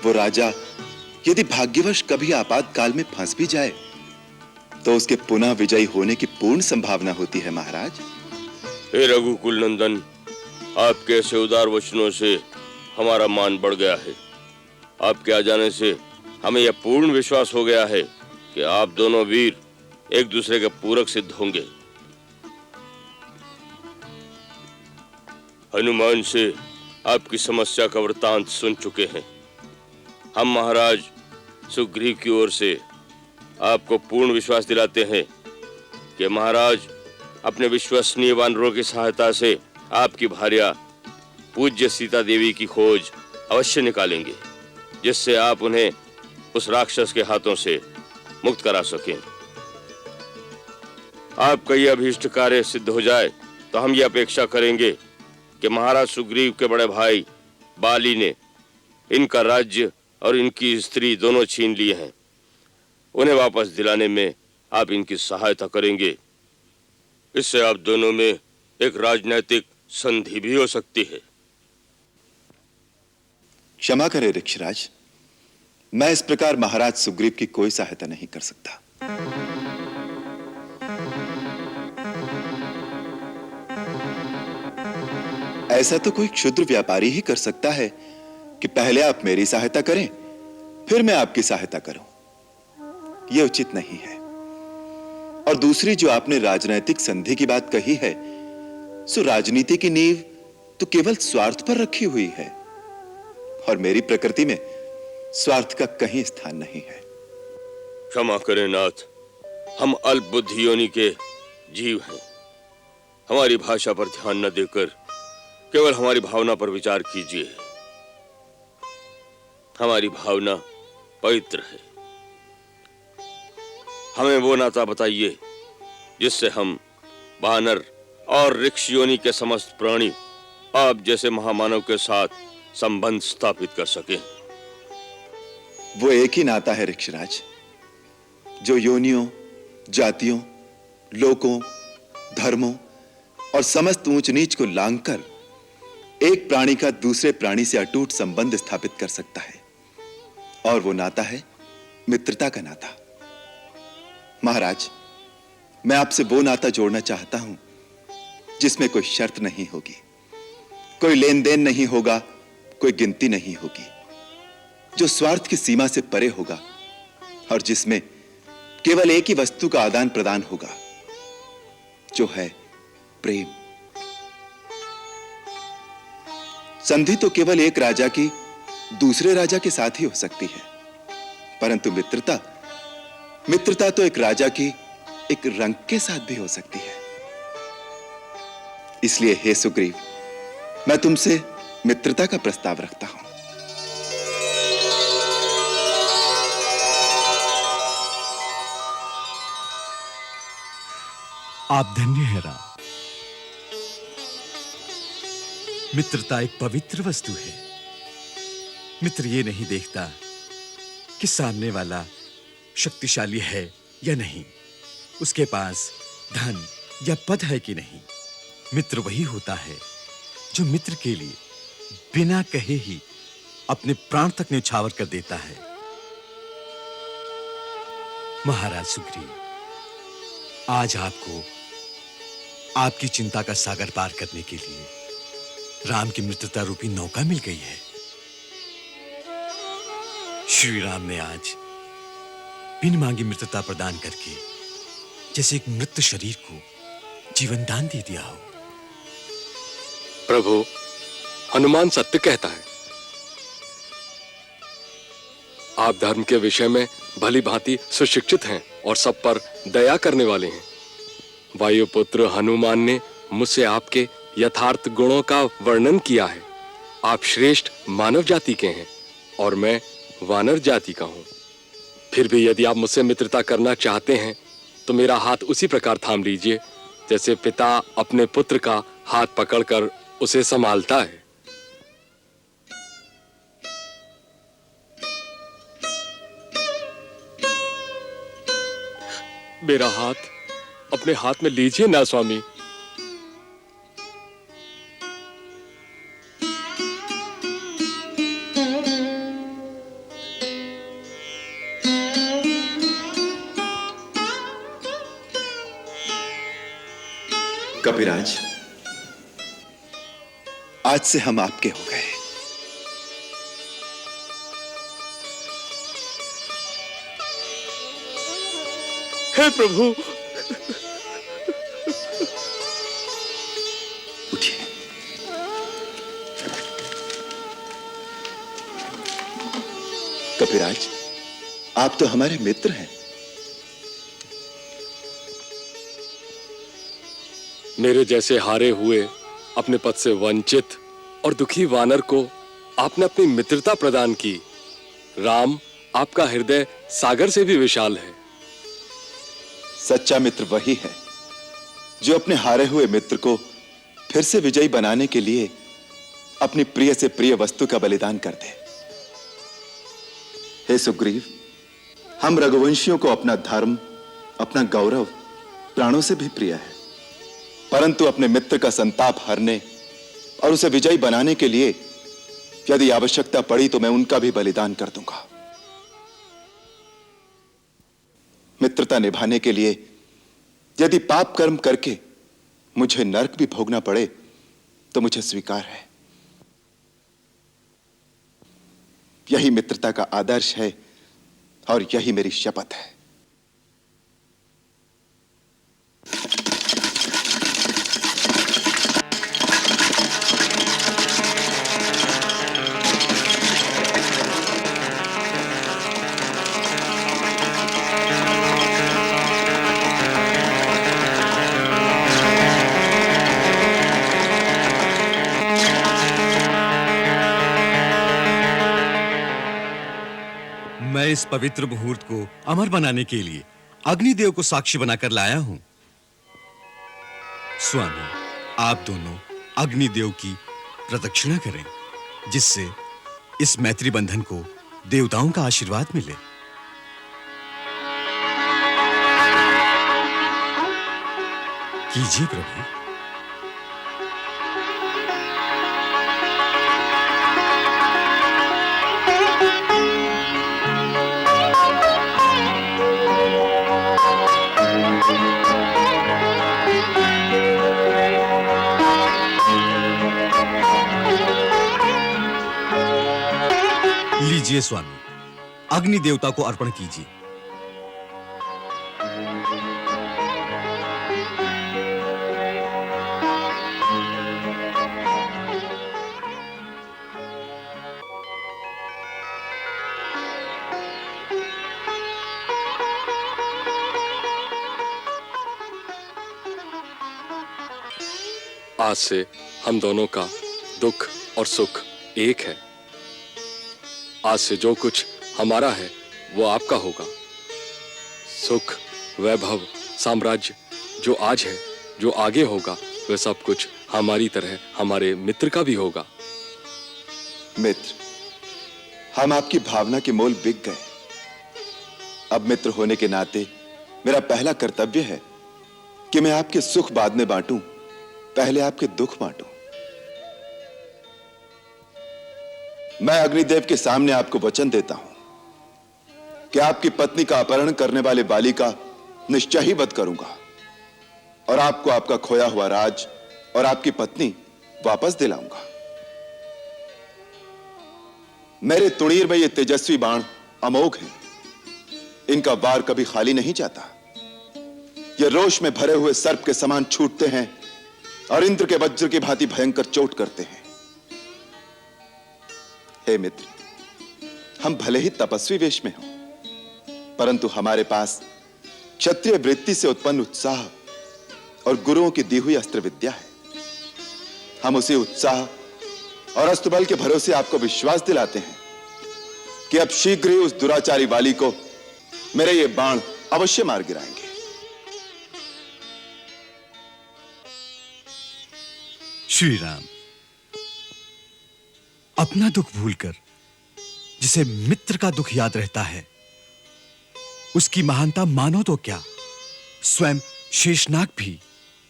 वो राजा यदि भाग्यवश कभी आपातकाल में फंस भी जाए तो उसके पुनः विजयी होने की पूर्ण संभावना होती है। महाराज, हे रघुकुल नंदन, आपके ऐसे उदार वचनों से हमारा मान बढ़ गया है। आपके आ जाने से हमें यह पूर्ण विश्वास हो गया है कि आप दोनों वीर एक दूसरे के पूरक सिद्ध होंगे। हनुमान से आपकी समस्या का वृतांत सुन चुके हैं। हम महाराज सुग्रीव की ओर से आपको पूर्ण विश्वास दिलाते हैं कि महाराज अपने विश्वसनीय वानरों की सहायता से आपकी भार्या पूज्य सीता देवी की खोज अवश्य निकालेंगे, जिससे आप उन्हें उस राक्षस के हाथों से मुक्त करा सकें। आपका यह अभीष्ट कार्य सिद्ध हो जाए तो हम ये अपेक्षा करेंगे कि महाराज सुग्रीव के बड़े भाई बाली ने इनका राज्य और इनकी स्त्री दोनों छीन लिए हैं, उन्हें वापस दिलाने में आप इनकी सहायता करेंगे। इससे आप दोनों में एक राजनैतिक संधि भी हो सकती है। क्षमा करें ऋक्षराज, मैं इस प्रकार महाराज सुग्रीव की कोई सहायता नहीं कर सकता। ऐसा तो कोई क्षुद्र व्यापारी ही कर सकता है कि पहले आप मेरी सहायता करें, फिर मैं आपकी सहायता करूं। यह उचित नहीं है। और दूसरी, जो आपने राजनैतिक संधि की बात कही है, सो राजनीति की नींव तो केवल स्वार्थ पर रखी हुई है, और मेरी प्रकृति में स्वार्थ का कहीं स्थान नहीं है। क्षमा करें नाथ, हम अल्प बुद्धि योनि के जीव हैं। हमारी भाषा पर ध्यान न देकर केवल हमारी भावना पर विचार कीजिए। हमारी भावना पवित्र है। हमें वो नाता बताइए जिससे हम वानर और ऋक्ष योनि के समस्त प्राणी आप जैसे महामानव के साथ संबंध स्थापित कर सकें। वो एक ही नाता है ऋक्षराज, जो योनियों, जातियों, लोकों, धर्मों और समस्त ऊंच नीच को लांघकर एक प्राणी का दूसरे प्राणी से अटूट संबंध स्थापित कर सकता है, और वो नाता है मित्रता का नाता। महाराज, मैं आपसे वो नाता जोड़ना चाहता हूं जिसमें कोई शर्त नहीं होगी, कोई लेन देन नहीं होगा, कोई गिनती नहीं होगी, जो स्वार्थ की सीमा से परे होगा और जिसमें केवल एक ही वस्तु का आदान प्रदान होगा, जो है प्रेम। संधि तो केवल एक राजा की दूसरे राजा के साथ ही हो सकती है, परंतु मित्रता तो एक राजा की एक रंग के साथ भी हो सकती है। इसलिए हे सुग्रीव, मैं तुमसे मित्रता का प्रस्ताव रखता हूं। आप धन्य हैं राम। मित्रता एक पवित्र वस्तु है। मित्र ये नहीं देखता कि सामने वाला शक्तिशाली है या नहीं, उसके पास धन या पद है कि नहीं। मित्र वही होता है जो मित्र के लिए बिना कहे ही अपने प्राण तक न्यौछावर कर देता है। महाराज सुग्रीव, आज आपको आपकी चिंता का सागर पार करने के लिए राम की मित्रता रूपी नौका मिल गई है। श्री राम ने आज बिन मांगी मित्रता प्रदान करके जैसे एक मृत शरीर को जीवन दान दे दिया हो। प्रभु, हनुमान सत्य कहता है। आप धर्म के विषय में भली भांति सुशिक्षित हैं और सब पर दया करने वाले हैं। वायुपुत्र हनुमान ने मुझसे आपके यथार्थ गुणों का वर्णन किया है। आप श्रेष्ठ मानव जाति के हैं और मैं वानर जाति का हूं। फिर भी यदि आप मुझसे मित्रता करना चाहते हैं तो मेरा हाथ उसी प्रकार थाम लीजिए जैसे पिता अपने पुत्र का हाथ पकड़कर उसे संभालता है। मेरा हाथ अपने हाथ में लीजिए ना स्वामी। कपिराज, आज से हम आपके हो गए। हे प्रभु, उठिए। कपिराज, आप तो हमारे मित्र हैं। मेरे जैसे हारे हुए, अपने पद से वंचित और दुखी वानर को आपने अपनी मित्रता प्रदान की। राम, आपका हृदय सागर से भी विशाल है। सच्चा मित्र वही है जो अपने हारे हुए मित्र को फिर से विजयी बनाने के लिए अपनी प्रिय से प्रिय वस्तु का बलिदान कर दे। हे सुग्रीव, हम रघुवंशियों को अपना धर्म, अपना गौरव प्राणों से भी प्रिय है, परंतु अपने मित्र का संताप हरने और उसे विजयी बनाने के लिए यदि आवश्यकता पड़ी तो मैं उनका भी बलिदान कर दूंगा। मित्रता निभाने के लिए यदि पाप कर्म करके मुझे नरक भी भोगना पड़े तो मुझे स्वीकार है। यही मित्रता का आदर्श है और यही मेरी शपथ है। मैं इस पवित्र मुहूर्त को अमर बनाने के लिए अग्निदेव को साक्षी बनाकर लाया हूं। स्वामी, आप दोनों अग्निदेव की प्रदक्षिणा करें, जिससे इस मैत्री बंधन को देवताओं का आशीर्वाद मिले। कीजिए प्रभु। लीजिए स्वामी, अग्नि देवता को अर्पण कीजिए। आज से हम दोनों का दुख और सुख एक है। आज से जो कुछ हमारा है वो आपका होगा। सुख, वैभव, साम्राज्य जो आज है, जो आगे होगा, वह सब कुछ हमारी तरह हमारे मित्र का भी होगा। मित्र, हम आपकी भावना के मोल बिक गए। अब मित्र होने के नाते मेरा पहला कर्तव्य है कि मैं आपके सुख बाद में बांटूं, पहले आपके दुख बांटूं। मैं अग्निदेव के सामने आपको वचन देता हूं कि आपकी पत्नी का अपहरण करने वाले बाली का निश्चय ही वध करूंगा और आपको आपका खोया हुआ राज और आपकी पत्नी वापस दिलाऊंगा। मेरे तुणीर में ये तेजस्वी बाण अमोघ हैं। इनका वार कभी खाली नहीं जाता। ये रोष में भरे हुए सर्प के समान छूटते हैं और इंद्र के वज्र की भांति भयंकर चोट करते हैं। हे मित्र, हम भले ही तपस्वी वेश में हों, परंतु हमारे पास क्षत्रिय वृत्ति से उत्पन्न उत्साह और गुरुओं की दी हुई अस्त्र विद्या है। हम उसी उत्साह और अस्त्रबल के भरोसे आपको विश्वास दिलाते हैं कि अब शीघ्र ही उस दुराचारी वाली को मेरे ये बाण अवश्य मार गिराएंगे। श्री राम, अपना दुख भूलकर जिसे मित्र का दुख याद रहता है, उसकी महानता मानो तो क्या, स्वयं शेषनाग भी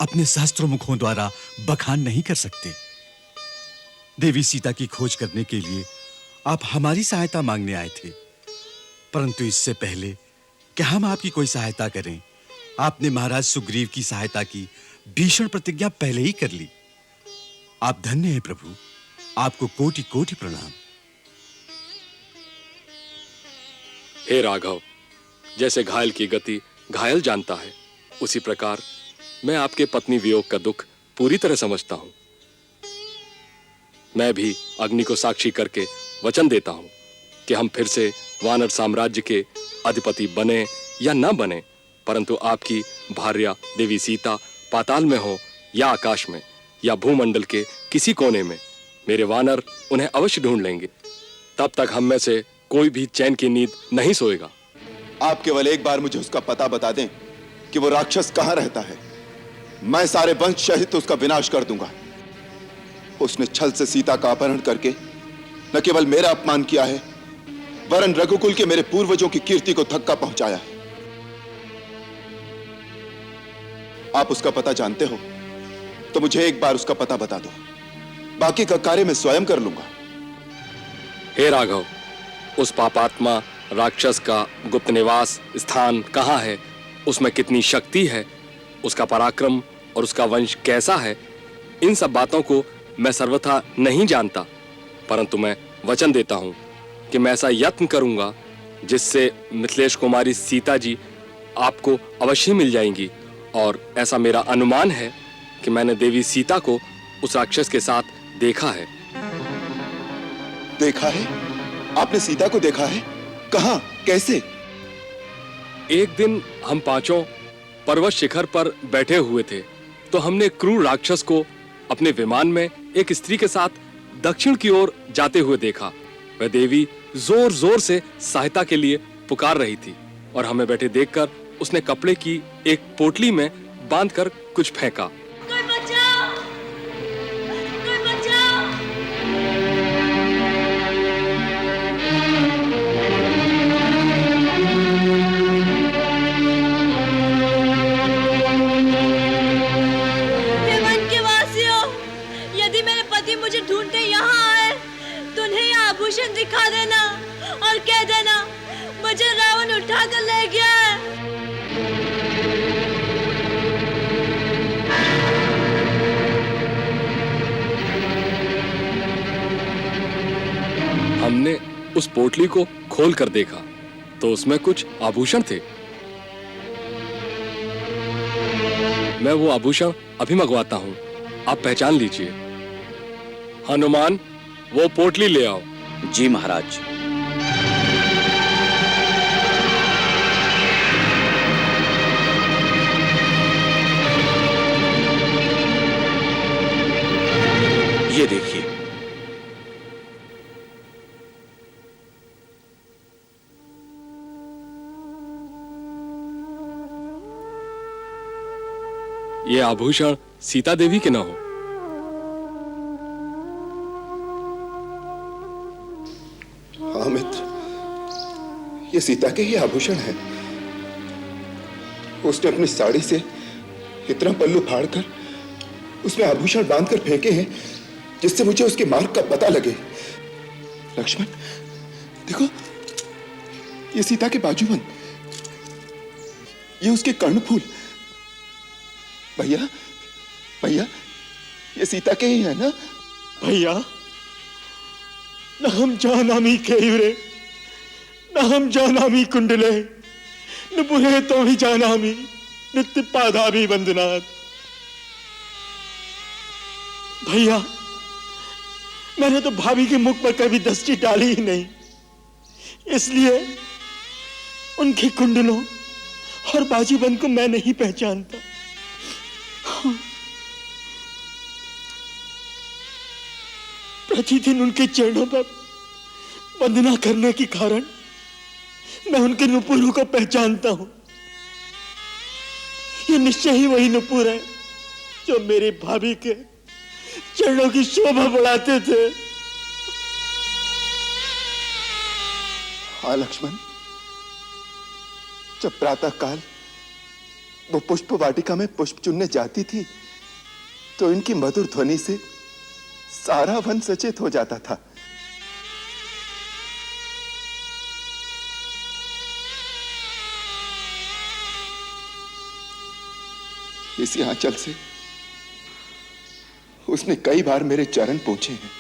अपने सहस्त्रों मुखों द्वारा बखान नहीं कर सकते। देवी सीता की खोज करने के लिए आप हमारी सहायता मांगने आए थे, परंतु इससे पहले कि हम आपकी कोई सहायता करें, आपने महाराज सुग्रीव की सहायता की भीषण प्रतिज्ञा पहले ही कर ली। आप धन्य हैं प्रभु, आपको कोटि कोटि प्रणाम। हे राघव, जैसे घायल की गति घायल जानता है, उसी प्रकार मैं आपके पत्नी वियोग का दुख पूरी तरह समझता हूं। मैं भी अग्नि को साक्षी करके वचन देता हूं कि हम फिर से वानर साम्राज्य के अधिपति बने या न बने, परंतु आपकी भार्या देवी सीता पाताल में हो या आकाश में या भूमंडल के किसी कोने में मेरे वानर उन्हें अवश्य ढूंढ लेंगे। तब तक हम में से कोई भी चैन की नींद नहीं सोएगा। आप केवल एक बार मुझे उसका पता बता दें कि वो राक्षस कहां रहता है। मैं सारे वंश सहित उसका विनाश कर दूंगा। उसने छल से सीता का अपहरण करके न केवल मेरा अपमान किया है, वरन रघुकुल के मेरे पूर्वजों की कीर्ति को धक्का पहुंचाया है। आप उसका पता जानते हो तो मुझे एक बार उसका पता बता दो, बाकी का कार्य मैं स्वयं कर लूंगा। हे राघव, उस पापात्मा राक्षस का गुप्त निवास स्थान कहाँ है, उसमें कितनी शक्ति है, उसका पराक्रम और उसका वंश कैसा है, इन सब बातों को मैं सर्वथा नहीं जानता, परंतु मैं वचन देता हूं कि मैं ऐसा यत्न करूंगा जिससे मिथिलेश कुमारी सीता जी आपको अवश्य मिल जाएंगी। और ऐसा मेरा अनुमान है कि मैंने देवी सीता को उस राक्षस के साथ देखा है। देखा है? आपने सीता को देखा है? कहां? कैसे? एक दिन हम पांचों पर्वत शिखर पर बैठे हुए थे तो हमने क्रूर राक्षस को अपने विमान में एक स्त्री के साथ दक्षिण की ओर जाते हुए देखा। वह देवी जोर जोर से सहायता के लिए पुकार रही थी और हमें बैठे देखकर उसने कपड़े की एक पोटली में बांधकर कुछ फेंका। कोई बचाओ! कोई बचाओ! हे वन के वासियों, यदि मेरे पति मुझे ढूंढते यहाँ आए तो उन्हें यह आभूषण दिखा देना और कह देना मुझे रावण उठा कर ले गया है। हमने उस पोटली को खोल कर देखा तो उसमें कुछ आभूषण थे। मैं वो आभूषण अभी मंगवाता हूं, आप पहचान लीजिए। हनुमान, वो पोटली ले आओ। जी महाराज। ये देखिए। ये आभूषण सीता देवी के न हो? हाँ मित्र, ये सीता के ही आभूषण है। उसने अपनी साड़ी से इतना पल्लू फाड़कर उसमें आभूषण बांधकर फेंके हैं जिससे मुझे उसके मार्ग का पता लगे। लक्ष्मण, देखो, ये सीता के बाजूबंद, ये उसके कर्णफूल। भैया, भैया, ये सीता के ही है ना? भैया, न हम जानामी केवरे, न हम जानामी कुंडले, न बुरे तो भी जानामी, नित्य पादामी वंदनाथ। भैया, मैंने तो भाभी के मुख पर कभी दृष्टि डाली ही नहीं, इसलिए उनके कुंडलों और बाजूबंद को मैं नहीं पहचानता। प्रतिदिन उनके चरणों पर वंदना करने के कारण मैं उनके नुपुरों को पहचानता हूं। ये निश्चय ही वही नुपुर है जो मेरी भाभी के चरणों की शोभा बढ़ाते थे। हाँ लक्ष्मण, जब प्रातः काल वो पुष्प वाटिका में पुष्प चुनने जाती थी तो इनकी मधुर ध्वनि से सारा वन सचेत हो जाता था। इस आंचल से उसने कई बार मेरे चरण पूछे हैं।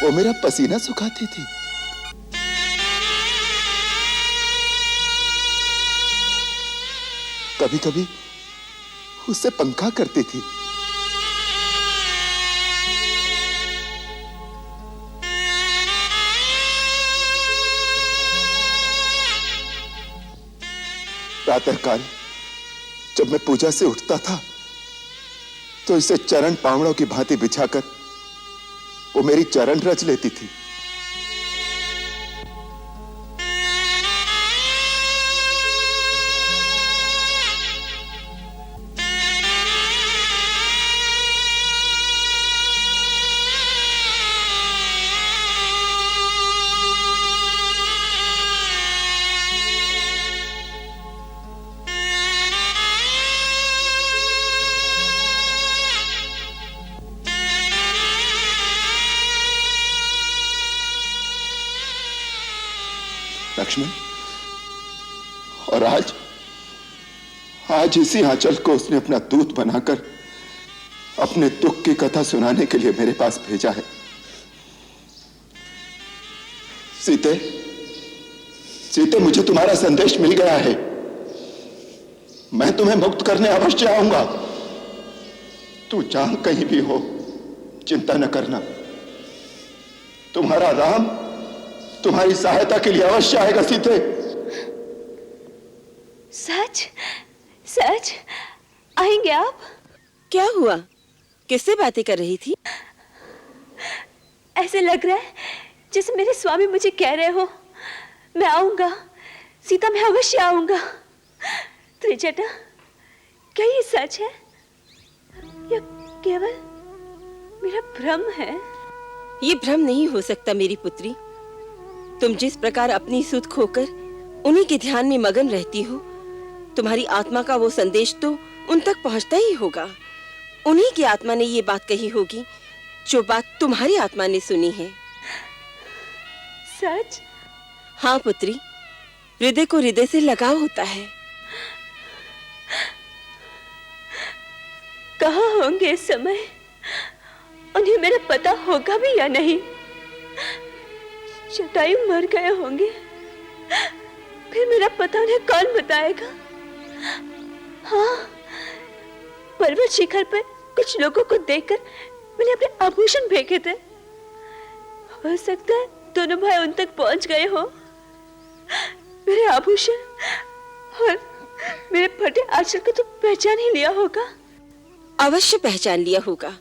वो मेरा पसीना सुखाती थी। कभी कभी उससे पंखा करती थी। प्रातःकाल जब मैं पूजा से उठता था तो इसे चरण पावड़ों की भांति बिछाकर वो मेरी चरण रच लेती थी। लक्ष्मण, और आज इसी आंचल को उसने अपना दूत बनाकर अपने दुख की कथा सुनाने के लिए मेरे पास भेजा है। सीते, सीते, मुझे तुम्हारा संदेश मिल गया है। मैं तुम्हें मुक्त करने अवश्य आऊंगा। तू जहां कहीं भी हो, चिंता न करना। तुम्हारा राम तुम्हारी सहायता के लिए अवश्य आएगा सीते। सच सच आएंगे आप? क्या हुआ? किससे बातें कर रही थी? ऐसे लग रहा है जैसे मेरे स्वामी मुझे कह रहे हो मैं आऊंगा सीता, मैं अवश्य आऊंगा। त्रिजटा, क्या ये सच है या केवल मेरा भ्रम है? ये भ्रम नहीं हो सकता मेरी पुत्री। तुम जिस प्रकार अपनी सुध खोकर उन्हीं के ध्यान में मगन रहती हो, तुम्हारी आत्मा का वो संदेश तो उन तक पहुंचता ही होगा। उन्हीं की आत्मा ने ये बात कही होगी जो बात तुम्हारी आत्मा ने सुनी है। सच? हाँ पुत्री, हृदय को हृदय से लगाव होता है। कहाँ होंगे इस समय? उन्हें मेरा पता होगा भी या नहीं? जटायु मर गए होंगे, फिर मेरा पता उन्हें कौन बताएगा? हाँ, पर्वत शिखर पर कुछ लोगों को देखकर मैंने अपने आभूषण फेंके थे। हो सकता है दोनों भाई उन तक पहुंच गए हो। मेरे आभूषण और मेरे फटे आंचल को तो पहचान ही लिया होगा। अवश्य पहचान लिया होगा।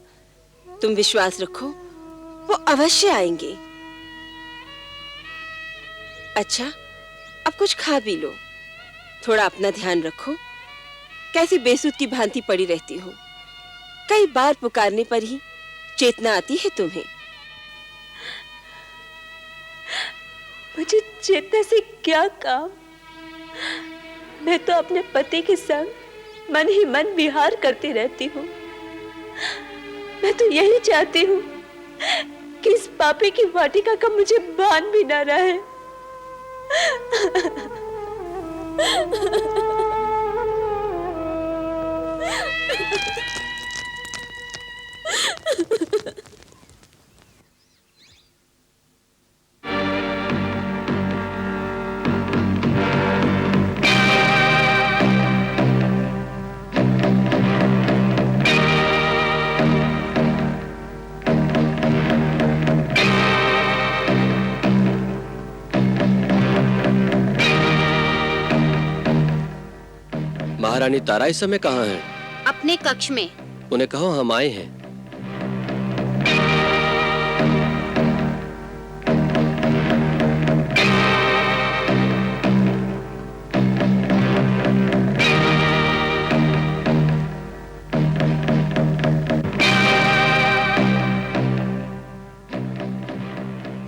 तुम विश्वास रखो, वो अवश्य आएंगे। अच्छा, अब कुछ खा पी लो। थोड़ा अपना ध्यान रखो। कैसी बेसुध की भांति पड़ी रहती हो। कई बार पुकारने पर ही चेतना आती है तुम्हें। मुझे चेतना से क्या काम? मैं तो अपने पति के संग मन ही मन विहार करती रहती हूँ। मैं तो यही चाहती हूँ कि इस पापी की वाटिका का मुझे भान भी न रहे। महारानी तारा इस समय कहाँ हैं? अपने कक्ष में। उन्हें कहो हम आए हैं।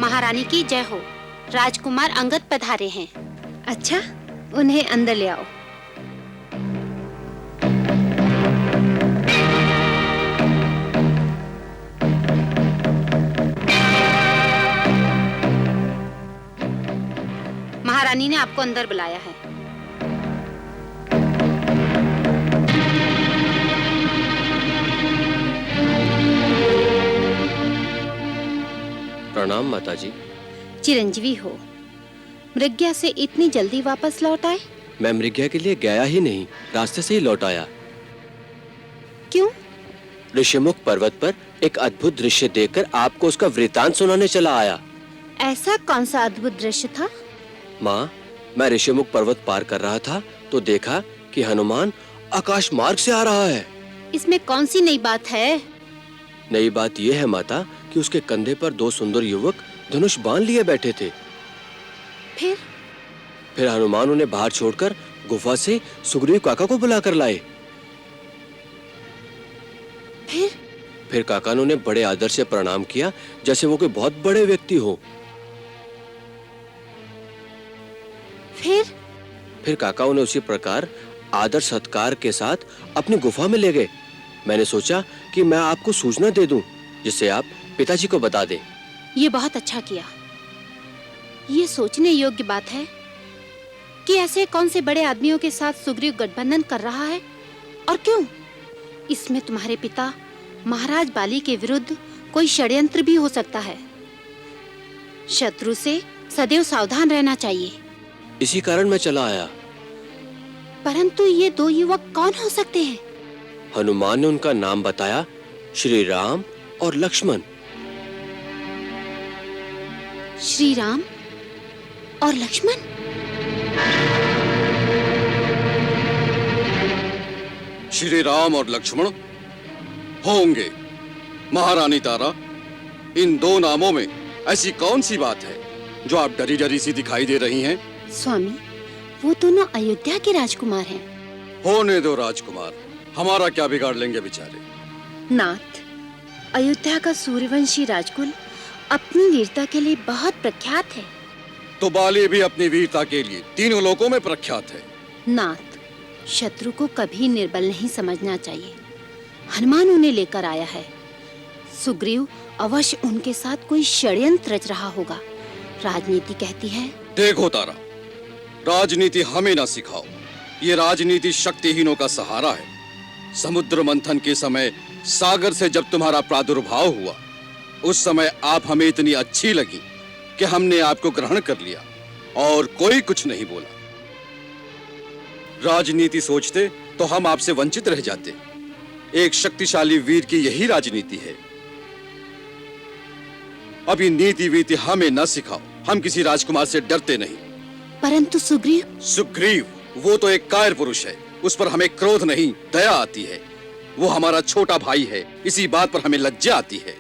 महारानी की जय हो। राजकुमार अंगद पधारे हैं। अच्छा, उन्हें अंदर ले आओ। महारानी ने आपको अंदर बुलाया है। प्रणाम माताजी। चिरंजीवी हो। मृग्या से इतनी जल्दी वापस लौट आए? मैं मृग्या के लिए गया ही नहीं, रास्ते से ही लौट आया। क्यों? ऋषिमुख पर्वत पर एक अद्भुत दृश्य देखकर आपको उसका वृतांत सुनाने चला आया। ऐसा कौन सा अद्भुत दृश्य था? माँ, मैं ऋषिमुख पर्वत पार कर रहा था तो देखा कि हनुमान आकाश मार्ग से आ रहा है। इसमें कौन सी नई बात है? नई बात यह है माता कि उसके कंधे पर 2 सुंदर युवक धनुष बांध लिए बैठे थे। फिर हनुमान उन्हें बाहर छोड़कर गुफा से सुग्रीव काका को बुलाकर लाए। फिर काका ने उन्हें बड़े आदर से प्रणाम किया, जैसे वो कोई बहुत बड़े व्यक्ति हो। फिर काका उन्हें उसी प्रकार आदर सत्कार के साथ अपनी गुफा में ले गए। मैंने सोचा कि मैं आपको सूचना दे दूं, जिससे आप पिताजी को बता दें। ये बहुत अच्छा किया। ये सोचने योग्य बात है कि ऐसे कौन से बड़े आदमियों के साथ सुग्रीव गठबंधन कर रहा है और क्यों? इसमें तुम्हारे पिता महाराज बाली के विरुद्ध कोई षड्यंत्र भी हो सकता है। शत्रु से सदैव सावधान रहना चाहिए। इसी कारण मैं चला आया। परंतु ये 2 युवक कौन हो सकते हैं? हनुमान ने उनका नाम बताया, श्री राम और लक्ष्मण। श्री राम और लक्ष्मण? श्री राम और लक्ष्मण होंगे। महारानी तारा, इन 2 नामों में ऐसी कौन सी बात है जो आप डरी डरी सी दिखाई दे रही हैं? स्वामी, वो दोनों अयोध्या के राजकुमार हैं। होने दो राजकुमार, हमारा क्या बिगाड़ लेंगे बेचारे। नाथ, अयोध्या का सूर्यवंशी राजकुल अपनी वीरता के लिए बहुत प्रख्यात है। तो बाली भी अपनी वीरता के लिए तीनों लोकों में प्रख्यात है। नाथ, शत्रु को कभी निर्बल नहीं समझना चाहिए। हनुमान उन्हें लेकर आया है। सुग्रीव अवश्य उनके साथ कोई षड्यंत्र रच रहा होगा। राजनीति कहती है। देखो तारा, राजनीति हमें ना सिखाओ। ये राजनीति शक्तिहीनों का सहारा है। समुद्र मंथन के समय सागर से जब तुम्हारा प्रादुर्भाव हुआ, उस समय आप हमें इतनी अच्छी लगी कि हमने आपको ग्रहण कर लिया और कोई कुछ नहीं बोला। राजनीति सोचते तो हम आपसे वंचित रह जाते। एक शक्तिशाली वीर की यही राजनीति है। अभी नीति वीति हमें न सिखाओ। हम किसी राजकुमार से डरते नहीं। परंतु सुग्रीव वो तो एक कायर पुरुष है। उस पर हमें क्रोध नहीं, दया आती है। वो हमारा छोटा भाई है, इसी बात पर हमें लज्जा आती है।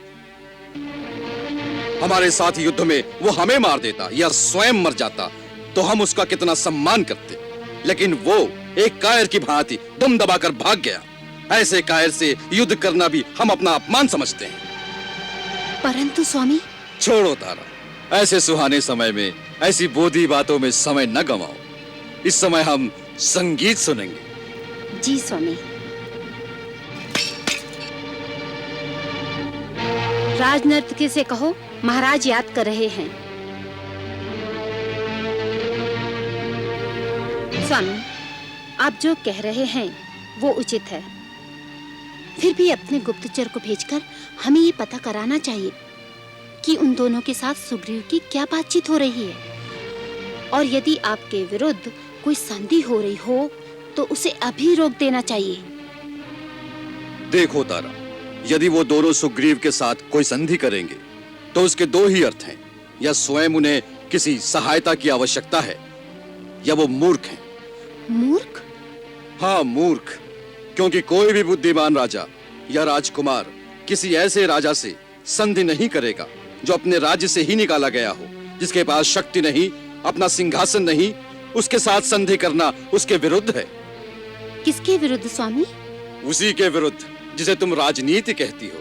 हमारे साथ युद्ध में वो हमें मार देता या स्वयं मर जाता तो हम उसका कितना सम्मान करते, लेकिन वो एक कायर की भांति दम दबाकर भाग गया। ऐसे कायर से युद्ध करना भी हम अपना अपमान समझते हैं। परंतु स्वामी। छोड़ो तारा, ऐसे सुहाने समय में ऐसी बोधी बातों में समय न गवाओ। इस समय हम संगीत सुनेंगे। जी स्वामी। राजनर्तकी से कहो महाराज याद कर रहे हैं। स्वामी, आप जो कह रहे हैं वो उचित है। फिर भी अपने गुप्तचर को भेजकर हमें ये पता कराना चाहिए कि उन दोनों के साथ सुग्रीव की क्या बातचीत हो रही है, और यदि आपके विरुद्ध कोई संधि हो रही हो तो उसे अभी रोक देना चाहिए। देखो तारा, यदि वो दोनों सुग्रीव के साथ कोई संधि करेंगे तो उसके 2 ही अर्थ हैं। या स्वयं उन्हें किसी सहायता की आवश्यकता है, या वो मूर्ख हैं। मूर्ख? हाँ, मूर्ख। क्योंकि कोई भी बुद्धिमान राजा या राजकुमार किसी ऐसे राजा से संधि नहीं करेगा जो अपने राज्य से ही निकाला गया हो, जिसके पास शक्ति नहीं, अपना सिंहासन नहीं। उसके साथ संधि करना उसके विरुद्ध है। किसके विरुद्ध स्वामी? उसी के विरुद्ध जिसे तुम राजनीति कहती हो।